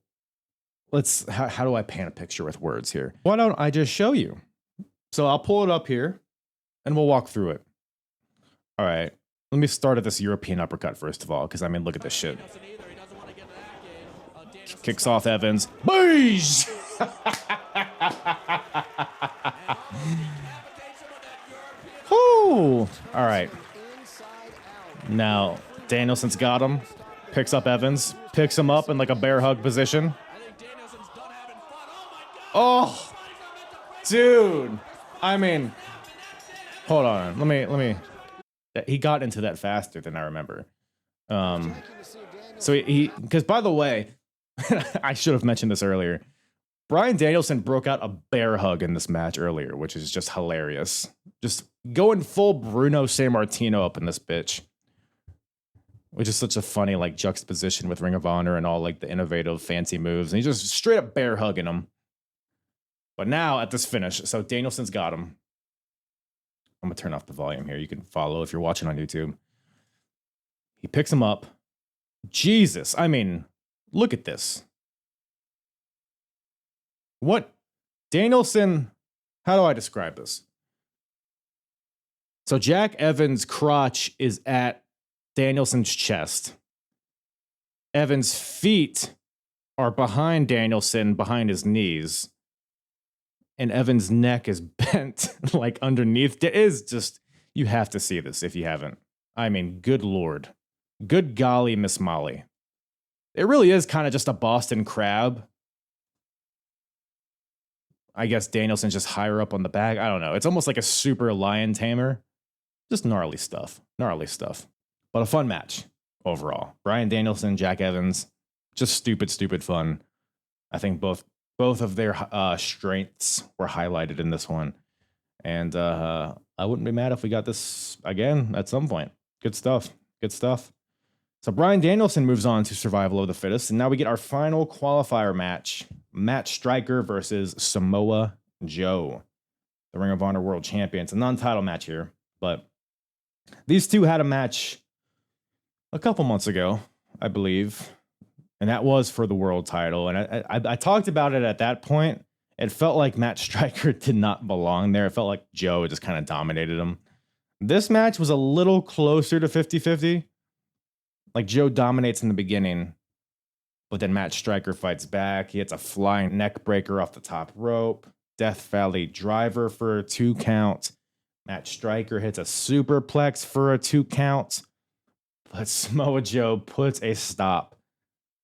how do I paint a picture with words here? Why don't I just show you? So I'll pull it up here and we'll walk through it. All right. Let me start at this European uppercut first of all, because I mean, look at this shit. Kicks off Evans. Beige! Whoo! All right. Now, Danielson's got him. Picks up Evans. Picks him up in like a bear hug position. Oh! Dude! I mean, hold on. Let me. He got into that faster than I remember. So because by the way, I should have mentioned this earlier. Bryan Danielson broke out a bear hug in this match earlier, which is just hilarious. Just going full Bruno Sammartino up in this bitch. Which is such a funny like juxtaposition with Ring of Honor and all like the innovative fancy moves. And he's just straight up bear hugging him. But now at this finish, so Danielson's got him. I'm gonna turn off the volume here. You can follow if you're watching on YouTube. He picks him up. Jesus, I mean, look at this. What? Danielson, how do I describe this? So Jack Evans' crotch is at Danielson's chest. Evans' feet are behind Danielson, behind his knees. And Evans' neck is bent like underneath. It is just, you have to see this if you haven't. I mean, good Lord. Good golly, Miss Molly. It really is kind of just a Boston Crab. I guess Danielson's just higher up on the back. I don't know. It's almost like a super lion tamer. Just gnarly stuff. Gnarly stuff. But a fun match overall. Bryan Danielson, Jack Evans. Just stupid fun. I think both of their strengths were highlighted in this one. And I wouldn't be mad if we got this again at some point. Good stuff. Good stuff. So Bryan Danielson moves on to Survival of the Fittest, and now we get our final qualifier match. Stryker versus Samoa Joe, the Ring of Honor World Champion. It's a non-title match here, but these two had a match a couple months ago, I believe, and that was for the world title. And I talked about it at that point. It felt like Stryker did not belong there. It felt like Joe just kind of dominated him. This match was a little closer to 50-50. Like Joe dominates in the beginning, but then Stryker fights back. He hits a flying neck breaker off the top rope. Death Valley driver for a 2 count. Stryker hits a superplex for a 2 count. But Samoa Joe puts a stop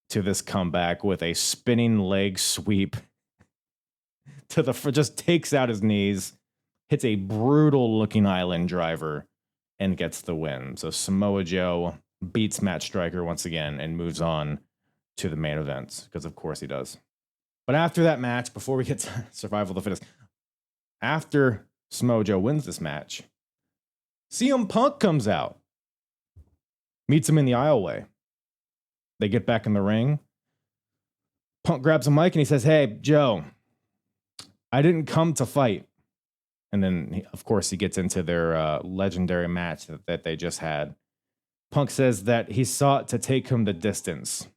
to this comeback with a spinning leg sweep to the just takes out his knees, hits a brutal looking island driver, and gets the win. So Samoa Joe beats Stryker once again and moves on to the main event, because of course he does. But after that match, before we get to Survival of the Fittest, after Samoa Joe wins this match, CM Punk comes out, meets him in the aisleway. They get back in the ring. Punk grabs a mic and he says, "Hey, Joe, I didn't come to fight." And then, of course, he gets into their legendary match that they just had. Punk says that he sought to take him the distance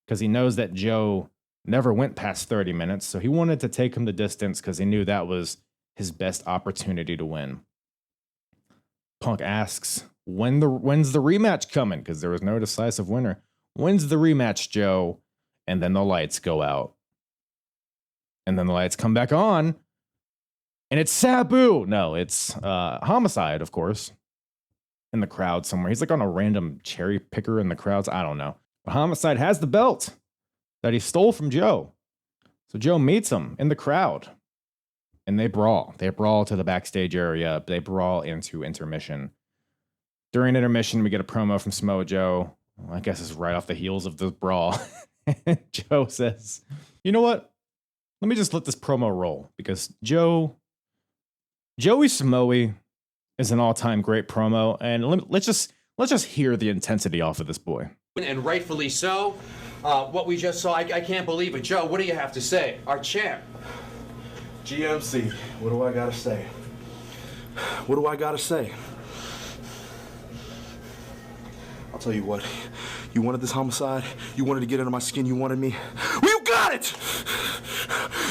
because he knows that Joe never went past 30 minutes. So he wanted to take him the distance because he knew that was his best opportunity to win. Punk asks, when's the rematch coming? Because there was no decisive winner. When's the rematch, Joe? And then the lights go out. And then the lights come back on. And it's Sabu. No, it's Homicide, of course. In the crowd somewhere. He's like on a random cherry picker in the crowds. I don't know. But Homicide has the belt that he stole from Joe. So Joe meets him in the crowd. And they brawl. They brawl to the backstage area. They brawl into intermission. During intermission, we get a promo from Samoa Joe. Well, I guess it's right off the heels of the brawl. Joe says, "You know what? Let me just let this promo roll." Because Joey Samoa is an all-time great promo. And let's just hear the intensity off of this boy. And rightfully so. What we just saw, I can't believe it. Joe, what do you have to say? Our champ. GMC, what do I gotta say? What do I gotta say? I'll tell you what. You wanted this homicide? You wanted to get under my skin? You wanted me? Well, you got it!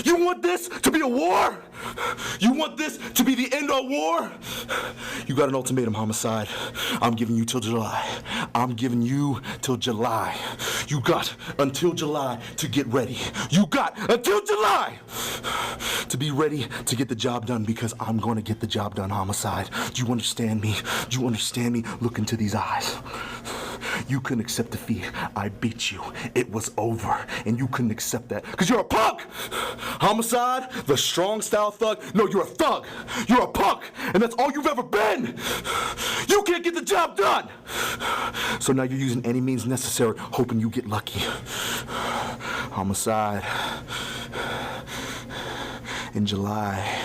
You want this to be a war? You want this to be the end of war? You got an ultimatum, homicide. I'm giving you till July. I'm giving you till July. You got until July to get ready. You got until July to be ready to get the job done, because I'm going to get the job done, homicide. Do you understand me? Do you understand me? Look into these eyes. You couldn't accept defeat. I beat you. It was over. And you couldn't accept that because you're a punk. Homicide, the strong style thug. No, you're a thug. You're a punk. And that's all you've ever been. You can't get the job done. So now you're using any means necessary, hoping you get lucky. Homicide. In July,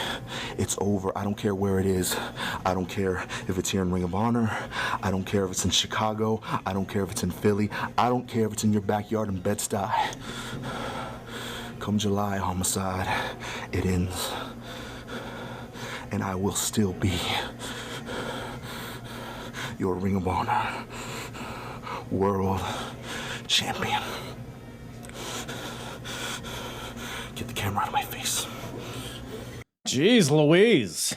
it's over. I don't care where it is. I don't care if it's here in Ring of Honor. I don't care if it's in Chicago. I don't care if it's in Philly. I don't care if it's in your backyard in Bed-Stuy. Come July, homicide, it ends. And I will still be your Ring of Honor World Champion. Get the camera out of my face. Jeez Louise.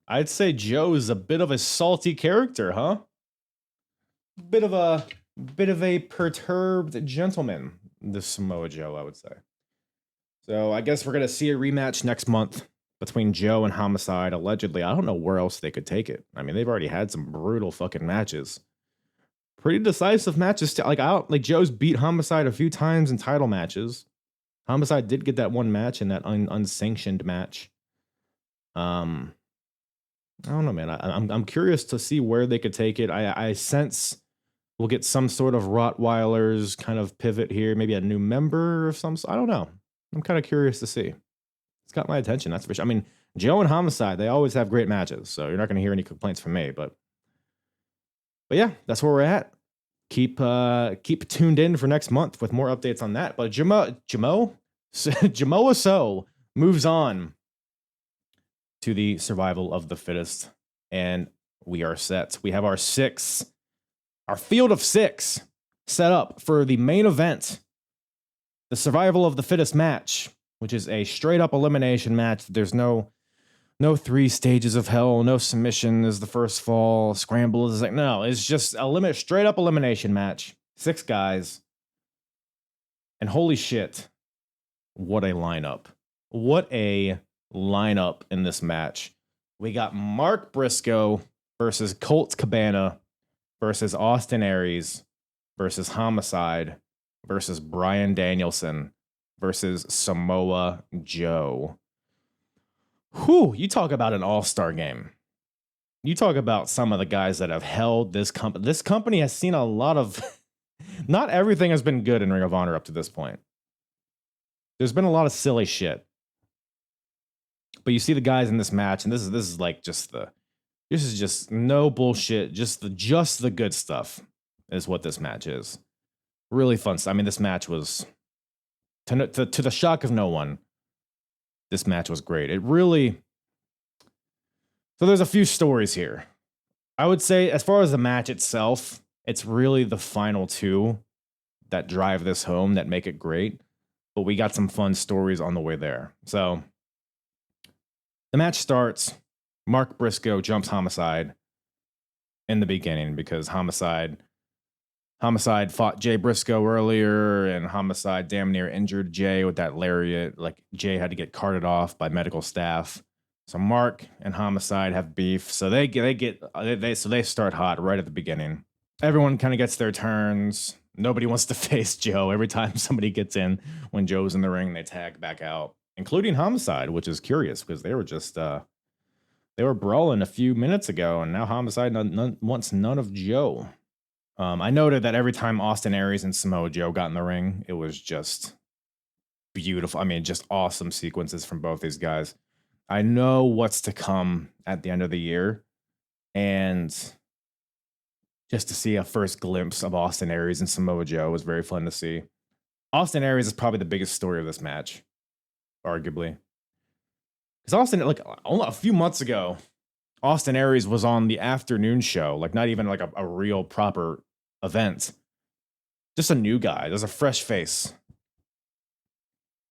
I'd say Joe's a bit of a salty character, huh? Bit of a perturbed gentleman, this Samoa Joe, I would say. So I guess we're gonna see a rematch next month between Joe and Homicide, allegedly. I don't know where else they could take it. I mean, they've already had some brutal fucking matches. Pretty decisive matches. Like Joe's beat Homicide a few times in title matches. Homicide did get that one match in that unsanctioned match. I don't know, man. I'm curious to see where they could take it. I sense we'll get some sort of Rottweilers kind of pivot here, maybe a new member or some. I don't know. I'm kind of curious to see. It's got my attention, that's for sure. I mean, Joe and Homicide, they always have great matches, so you're not going to hear any complaints from me. But yeah, that's where we're at. Keep tuned in for next month with more updates on that. But Jamoa So moves on to the survival of the fittest, and we are set. We have our field of 6 set up for the main event, the survival of the fittest match, which is a straight up elimination match. There's no 3 stages of hell, no submission is the first fall, scramble is like, no, it's just a straight up elimination match. 6 guys. And holy shit, what a lineup. What a lineup in this match. We got Mark Briscoe versus Colt Cabana versus Austin Aries versus Homicide versus Bryan Danielson versus Samoa Joe. Whew, you talk about an all-star game. You talk about some of the guys that have held this company. This company has seen a lot of... Not everything has been good in Ring of Honor up to this point. There's been a lot of silly shit. But you see the guys in this match, and this is like just this is just no bullshit, just the good stuff is what this match is. Really fun stuff. I mean, this match was to the shock of no one. This match was great. It really. So there's a few stories here. I would say, as far as the match itself, it's really the final 2 that drive this home, that make it great. But we got some fun stories on the way there. So the match starts. Mark Briscoe jumps Homicide in the beginning because Homicide fought Jay Briscoe earlier, and Homicide damn near injured Jay with that lariat. Like, Jay had to get carted off by medical staff. So Mark and Homicide have beef. So they start hot right at the beginning. Everyone kind of gets their turns. Nobody wants to face Joe. Every time somebody gets in, when Joe's in the ring, they tag back out, including Homicide, which is curious because they were just they were brawling a few minutes ago, and now Homicide wants none of Joe. I noted that every time Austin Aries and Samoa Joe got in the ring, it was just beautiful. I mean, just awesome sequences from both these guys. I know what's to come at the end of the year, and just to see a first glimpse of Austin Aries and Samoa Joe was very fun to see. Austin Aries is probably the biggest story of this match, arguably. Because Austin, like, only a few months ago, Austin Aries was on the afternoon show, like not even like a real proper event. Just a new guy. There's a fresh face.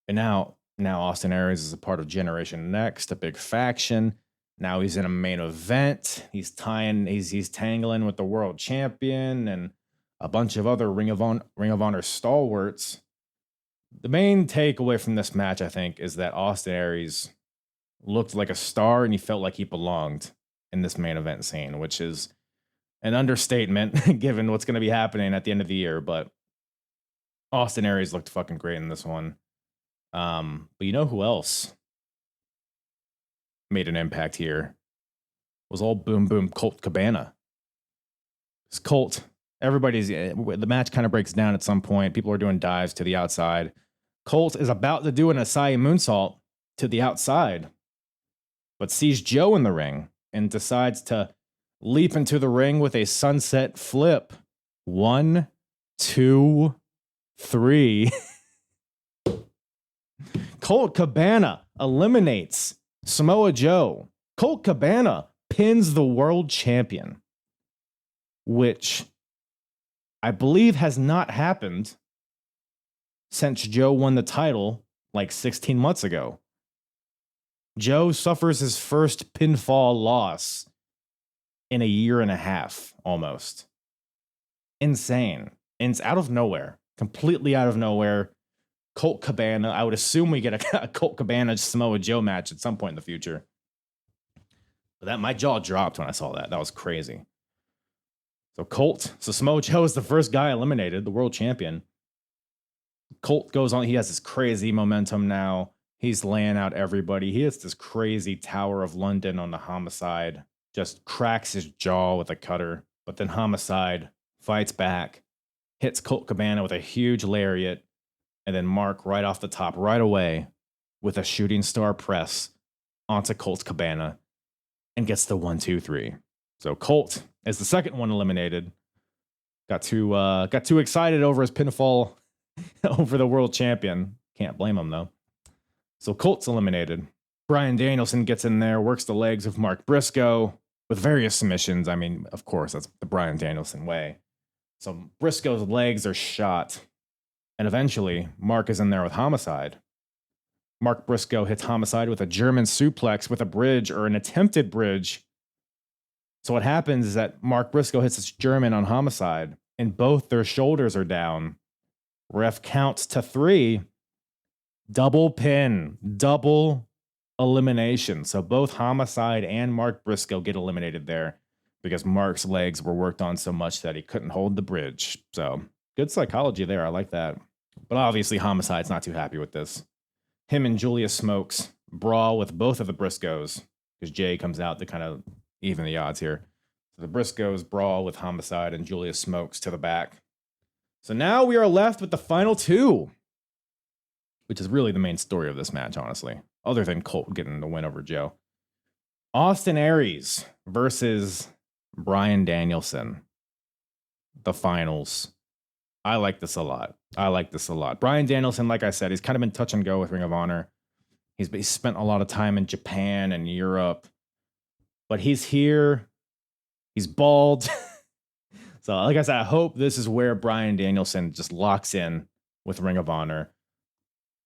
And now Austin Aries is a part of Generation Next, a big faction. Now he's in a main event. He's tangling with the world champion and a bunch of other Ring of Honor stalwarts. The main takeaway from this match, I think, is that Austin Aries looked like a star and he felt like he belonged in this main event scene, which is an understatement given what's going to be happening at the end of the year. But Austin Aries looked fucking great in this one. But you know who else made an impact here? Was all Boom Boom Colt Cabana. It's Colt. The match kind of breaks down at some point. People are doing dives to the outside. Colt is about to do an Asai moonsault to the outside, but sees Joe in the ring and decides to leap into the ring with a sunset flip. 1, 2, 3. Colt Cabana eliminates Samoa Joe. Colt Cabana pins the world champion, which I believe has not happened since Joe won the title like 16 months ago. Joe suffers his first pinfall loss in a year and a half, almost. Insane. And it's out of nowhere. Completely out of nowhere. Colt Cabana. I would assume we get a Colt Cabana Samoa Joe match at some point in the future. But my jaw dropped when I saw that. That was crazy. So Samoa Joe is the first guy eliminated, the world champion. Colt goes on. He has this crazy momentum now. He's laying out everybody. He hits this crazy Tower of London on the Homicide. Just cracks his jaw with a cutter. But then Homicide fights back, hits Colt Cabana with a huge lariat, and then Mark right off the top, right away, with a shooting star press, onto Colt's cabana and gets the 1-2-3. So Colt is the second one eliminated. Got too excited over his pinfall over the world champion. Can't blame him though. So Colt's eliminated. Bryan Danielson gets in there, works the legs of Mark Briscoe with various submissions. I mean, of course, that's the Bryan Danielson way. So Briscoe's legs are shot. And eventually, Mark is in there with Homicide. Mark Briscoe hits Homicide with a German suplex with a bridge or an attempted bridge. So what happens is that Mark Briscoe hits this German on Homicide, and both their shoulders are down. Ref counts to 3. Double pin, double elimination. So both Homicide and Mark Briscoe get eliminated there because Mark's legs were worked on so much that he couldn't hold the bridge. So good psychology there. I like that. But obviously Homicide's not too happy with this. Him and Julius Smokes brawl with both of the Briscoes because Jay comes out to kind of even the odds here. So the Briscoes brawl with Homicide and Julius Smokes to the back. So now we are left with the final two, which is really the main story of this match, honestly, other than Colt getting the win over Joe. Austin Aries versus Bryan Danielson. The finals. I like this a lot. Bryan Danielson, like I said, he's kind of been touch and go with Ring of Honor. He's spent a lot of time in Japan and Europe. But he's here. He's bald. So, like I said, I hope this is where Bryan Danielson just locks in with Ring of Honor.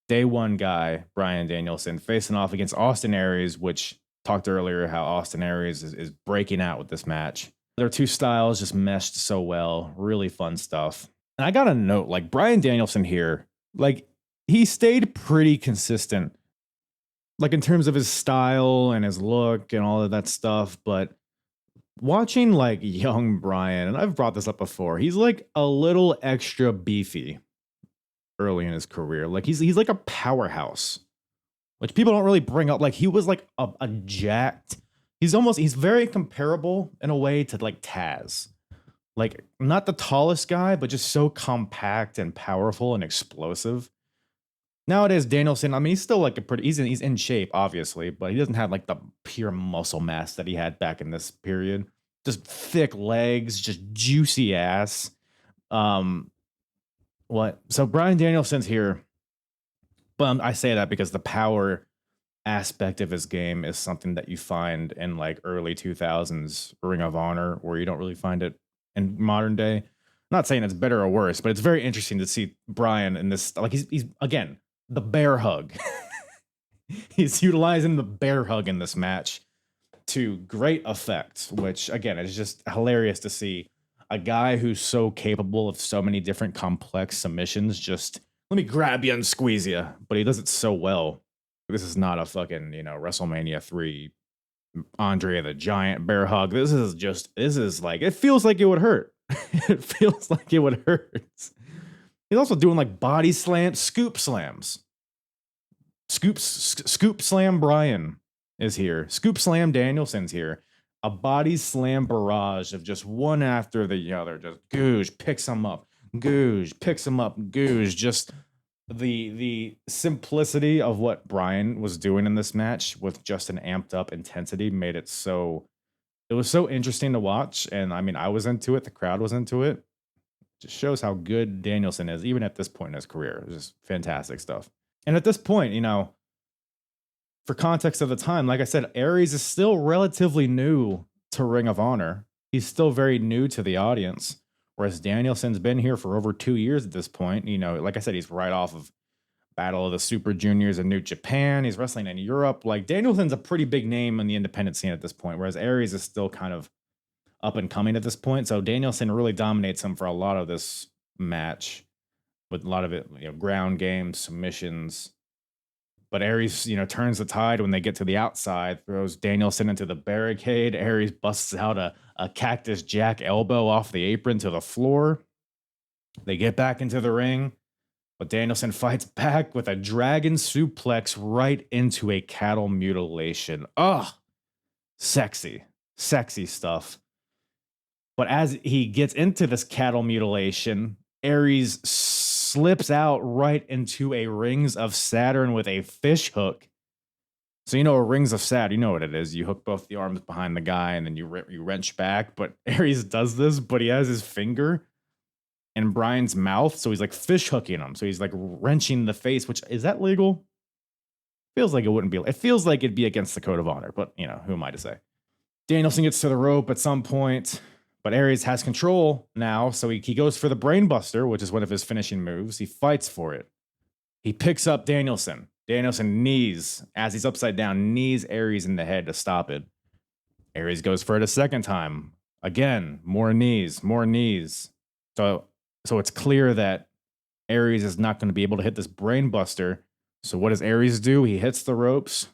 Day one guy, Bryan Danielson, facing off against Austin Aries, which talked earlier how Austin Aries is breaking out with this match. Their two styles just meshed so well. Really fun stuff. And I got to note, like, Bryan Danielson here, like, he stayed pretty consistent, like, in terms of his style and his look and all of that stuff. But watching, like, young Bryan, and I've brought this up before, he's, like, a little extra beefy early in his career. Like, he's like a powerhouse, which people don't really bring up. Like, he was, like, a jacked, he's very comparable in a way to, like, Taz. Like, not the tallest guy, but just so compact and powerful and explosive. Nowadays, Danielson, I mean, he's still like he's in shape, obviously, but he doesn't have like the pure muscle mass that he had back in this period. Just thick legs, just juicy ass. So Bryan Danielson's here, but I say that because the power aspect of his game is something that you find in like early 2000s Ring of Honor, where you don't really find it in modern day. I'm not saying it's better or worse, but it's very interesting to see Bryan in this. Like he's again, the bear hug. He's utilizing the bear hug in this match to great effect, which again is just hilarious to see a guy who's so capable of so many different complex submissions. Just let me grab you and squeeze you, but he does it so well. This is not a fucking, WrestleMania 3 Andre the Giant bear hug. This is like, it feels like it would hurt. It feels like it would hurt. He's also doing like body slams, scoop slams. Scoop slam Bryan is here. Scoop slam Danielson's here. A body slam barrage of just one after the other. Just Googe picks him up. Googe picks him up. Googe. Just the simplicity of what Bryan was doing in this match with just an amped up intensity made it so, it was so interesting to watch. And I mean, I was into it. The crowd was into it. Just shows how good Danielson is, even at this point in his career. It's just fantastic stuff. And at this point, for context of the time, like I said, Aries is still relatively new to Ring of Honor. He's still very new to the audience, whereas Danielson's been here for over 2 years at this point. Like I said, he's right off of Battle of the Super Juniors in New Japan. He's wrestling in Europe. Like, Danielson's a pretty big name in the independent scene at this point, whereas Aries is still kind of up and coming at this point. So Danielson really dominates him for a lot of this match, with a lot of it, ground game, submissions. But Aries, turns the tide when they get to the outside, throws Danielson into the barricade. Aries busts out a Cactus Jack elbow off the apron to the floor. They get back into the ring, but Danielson fights back with a dragon suplex right into a cattle mutilation. Ugh, sexy stuff. But as he gets into this cattle mutilation, Aries slips out right into a Rings of Saturn with a fish hook So you know, a rings of sad. You know what it is. You hook both the arms behind the guy, and then you wrench back. But Aries does this, but he has his finger in Bryan's mouth, so he's like fish hooking him. So he's like wrenching the face. Which is that legal? Feels like it wouldn't be. It feels like it'd be against the code of honor. But you know, who am I to say? Danielson gets to the rope at some point, but Aries has control now. So he goes for the brainbuster, which is one of his finishing moves. He fights for it. He picks up Danielson. Danielson knees, as he's upside down, knees Aries in the head to stop it. Aries goes for it a second time. Again, more knees. So it's clear that Aries is not going to be able to hit this brainbuster. So what does Aries do? He hits the ropes,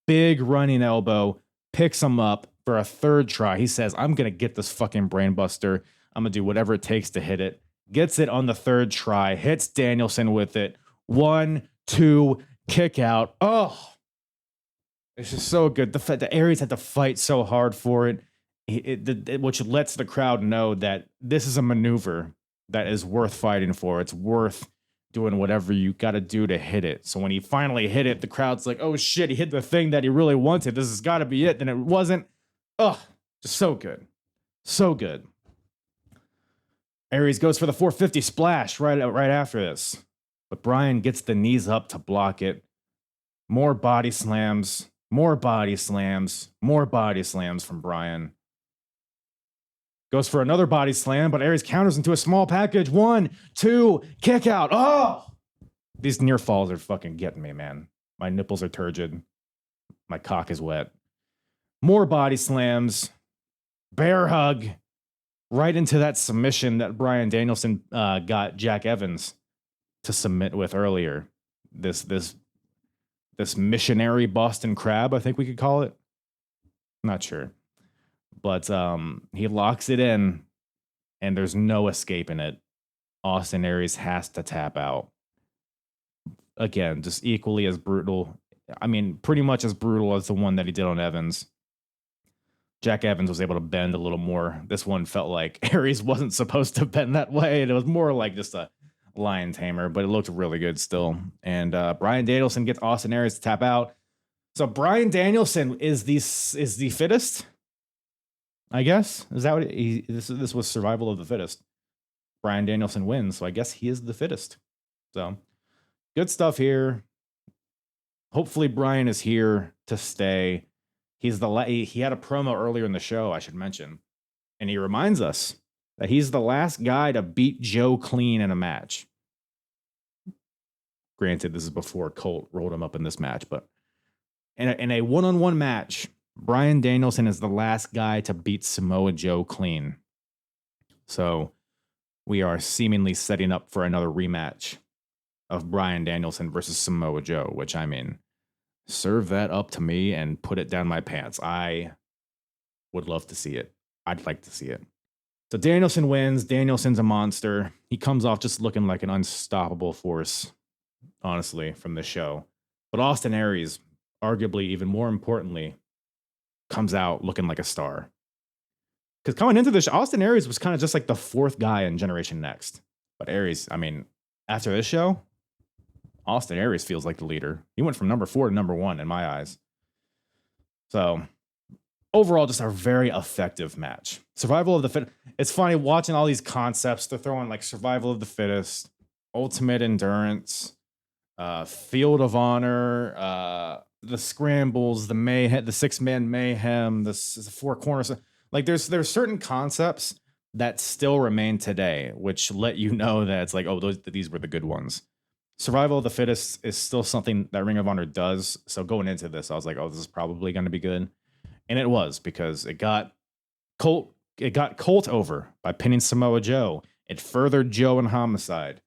big running elbow, picks him up for a third try. He says, I'm going to get this fucking brainbuster. I'm going to do whatever it takes to hit it. Gets it on the third try, hits Danielson with it. 1, 2, kick out. Oh, it's just so good. The fact that Aries had to fight so hard for it, which lets the crowd know that this is a maneuver that is worth fighting for. It's worth doing whatever you got to do to hit it. So when he finally hit it, the crowd's like, oh shit, he hit the thing that he really wanted. This has got to be it. Then it wasn't. Oh, just so good. So good. Aries goes for the 450 splash right after this. But Bryan gets the knees up to block it. More body slams from Bryan. Goes for another body slam, but Aries counters into a small package. 1, 2, kick out. Oh! These near falls are fucking getting me, man. My nipples are turgid. My cock is wet. More body slams. Bear hug. Right into that submission that Bryan Danielson got Jack Evans to submit with earlier. This missionary Boston Crab, I think we could call it. Not sure. But he locks it in, and there's no escaping it. Austin Aries has to tap out. Again, just equally as brutal. I mean, pretty much as brutal as the one that he did on Evans. Jack Evans was able to bend a little more. This one felt like Aries wasn't supposed to bend that way, and it was more like just a lion tamer, but it looked really good still. And Bryan Danielson gets Austin Aries to tap out. So Bryan Danielson is the fittest, I guess. Is that what this was survival of the fittest? Bryan Danielson wins, so I guess he is the fittest. So good stuff here. Hopefully Bryan is here to stay. He had a promo earlier in the show, I should mention, and he reminds us that he's the last guy to beat Joe clean in a match. Granted, this is before Colt rolled him up in this match, but in a one-on-one match, Bryan Danielson is the last guy to beat Samoa Joe clean. So we are seemingly setting up for another rematch of Bryan Danielson versus Samoa Joe, which, I mean, serve that up to me and put it down my pants. I would love to see it. I'd like to see it. So Danielson wins. Danielson's a monster. He comes off just looking like an unstoppable force, honestly, from the show. But Austin Aries, arguably even more importantly, comes out looking like a star. Because coming into this, Austin Aries was kind of just like the fourth guy in Generation Next. But Aries, I mean, after this show, Austin Aries feels like the leader. He went from number 4 to number 1 in my eyes. So overall, just a very effective match. Survival of the Fittest. It's funny watching all these concepts. They're throwing like Survival of the Fittest, Ultimate Endurance, Field of Honor, the Scrambles, the Mayhem, the 6-man Mayhem, the 4 corners. Like there's certain concepts that still remain today, which let you know that it's like, oh, these were the good ones. Survival of the Fittest is still something that Ring of Honor does. So going into this, I was like, oh, this is probably going to be good. And it was, because it got Colt over by pinning Samoa Joe. It furthered Joe and Homicide.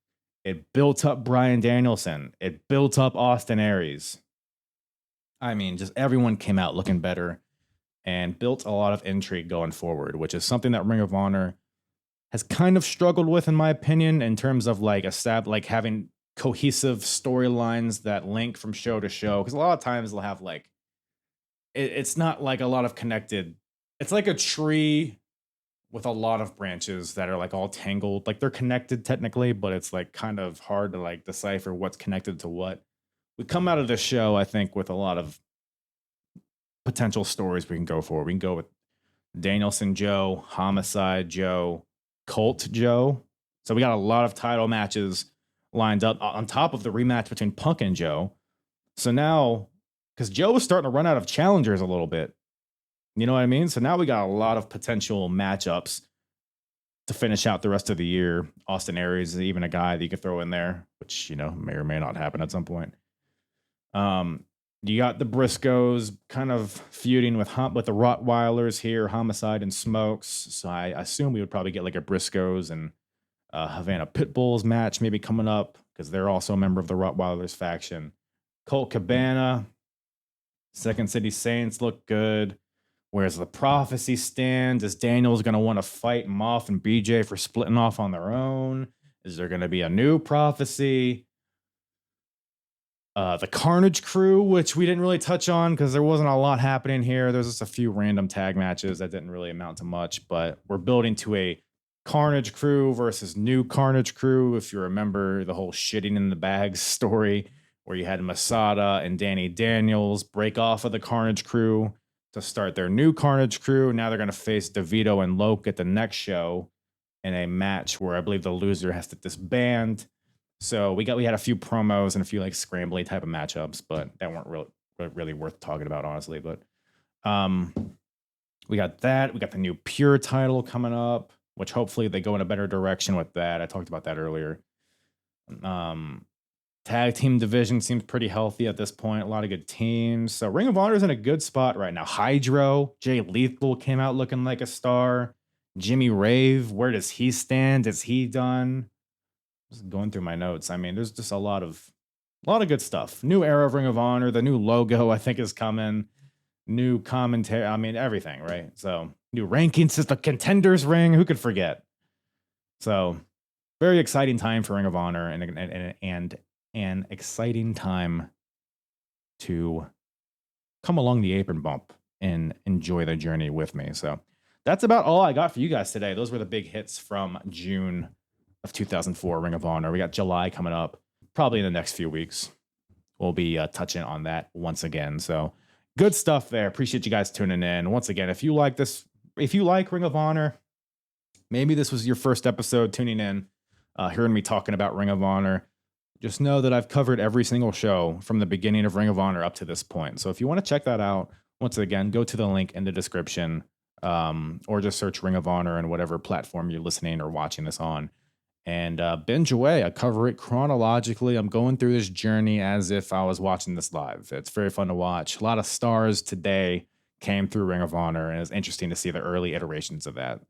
It built up Bryan Danielson. It built up Austin Aries. I mean, just everyone came out looking better and built a lot of intrigue going forward, which is something that Ring of Honor has kind of struggled with, in my opinion, in terms of like having cohesive storylines that link from show to show. Because a lot of times they'll have like, it's not like a lot of connected. It's like a tree with a lot of branches that are like all tangled. Like they're connected technically, but it's like kind of hard to like decipher what's connected to what. We come out of this show, I think, with a lot of potential stories we can go for. We can go with Danielson Joe, Homicide Joe, Colt Joe. So we got a lot of title matches lined up on top of the rematch between Punk and Joe. So now, because Joe was starting to run out of challengers a little bit, you know what I mean? So now we got a lot of potential matchups to finish out the rest of the year. Austin Aries is even a guy that you could throw in there, which, you know, may or may not happen at some point. You got the Briscoes kind of feuding with the Rottweilers here, Homicide and Smokes. So I assume we would probably get like a Briscoes and Havana Pitbulls match maybe coming up because they're also a member of the Rottweilers faction. Colt Cabana, Second City Saints look good. Whereas the Prophecy stand, is Daniel's going to want to fight Moff and BJ for splitting off on their own? Is there going to be a new Prophecy? The Carnage crew, which we didn't really touch on because there wasn't a lot happening here. There's just a few random tag matches that didn't really amount to much, but we're building to a Carnage crew versus new Carnage crew. If you remember the whole shitting in the bags story where you had Masada and Danny Daniels break off of the Carnage crew to start their new Carnage crew. Now they're going to face DeVito and Loke at the next show in a match where I believe the loser has to disband. So we had a few promos and a few like scrambly type of matchups, but that weren't really worth talking about, honestly. But we got that. We got the new Pure title coming up, which hopefully they go in a better direction with that. I talked about that earlier. Tag team division seems pretty healthy at this point. A lot of good teams. So Ring of Honor is in a good spot right now. Hydro, Jay Lethal came out looking like a star. Jimmy Rave, where does he stand? Is he done? Just going through my notes. I mean, there's just a lot of good stuff. New era of Ring of Honor. The new logo, I think, is coming. New commentary. I mean, everything, right? So new ranking system, Contenders ring. Who could forget? So very exciting time for Ring of Honor and an exciting time to come along the apron bump and enjoy the journey with me. So that's about all I got for you guys today. Those were the big hits from June of 2004 Ring of Honor. We got July coming up probably in the next few weeks. We'll be touching on that once again. So good stuff there. Appreciate you guys tuning in. Once again, if you like Ring of Honor, maybe this was your first episode tuning in, hearing me talking about Ring of Honor. Just know that I've covered every single show from the beginning of Ring of Honor up to this point. So if you want to check that out, once again, go to the link in the description, or just search Ring of Honor on whatever platform you're listening or watching this on. And binge away. I cover it chronologically. I'm going through this journey as if I was watching this live. It's very fun to watch. A lot of stars today came through Ring of Honor, and it's interesting to see the early iterations of that.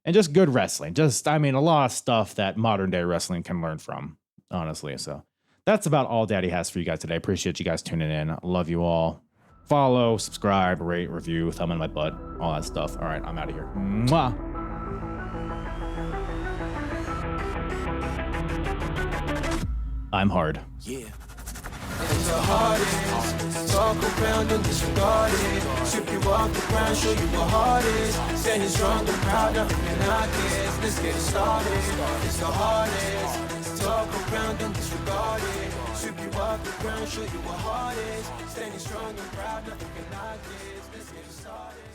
And just good wrestling. A lot of stuff that modern day wrestling can learn from, honestly. So that's about all Daddy has for you guys today. Appreciate you guys tuning in. Love you all. Follow, subscribe, rate, review, thumb in my butt, all that stuff. All right, I'm out of here. Mwah. I'm hard. Yeah. And the hardest, talk around and disregard it. Strip you off the ground, show you what hard is. Standing strong and proud, nothing can knock it. Let's get it started. It's the hardest, talk around and disregard it. Strip you off the ground, show you what hard is. Standing strong and proud, nothing can knock it. Let's get it started.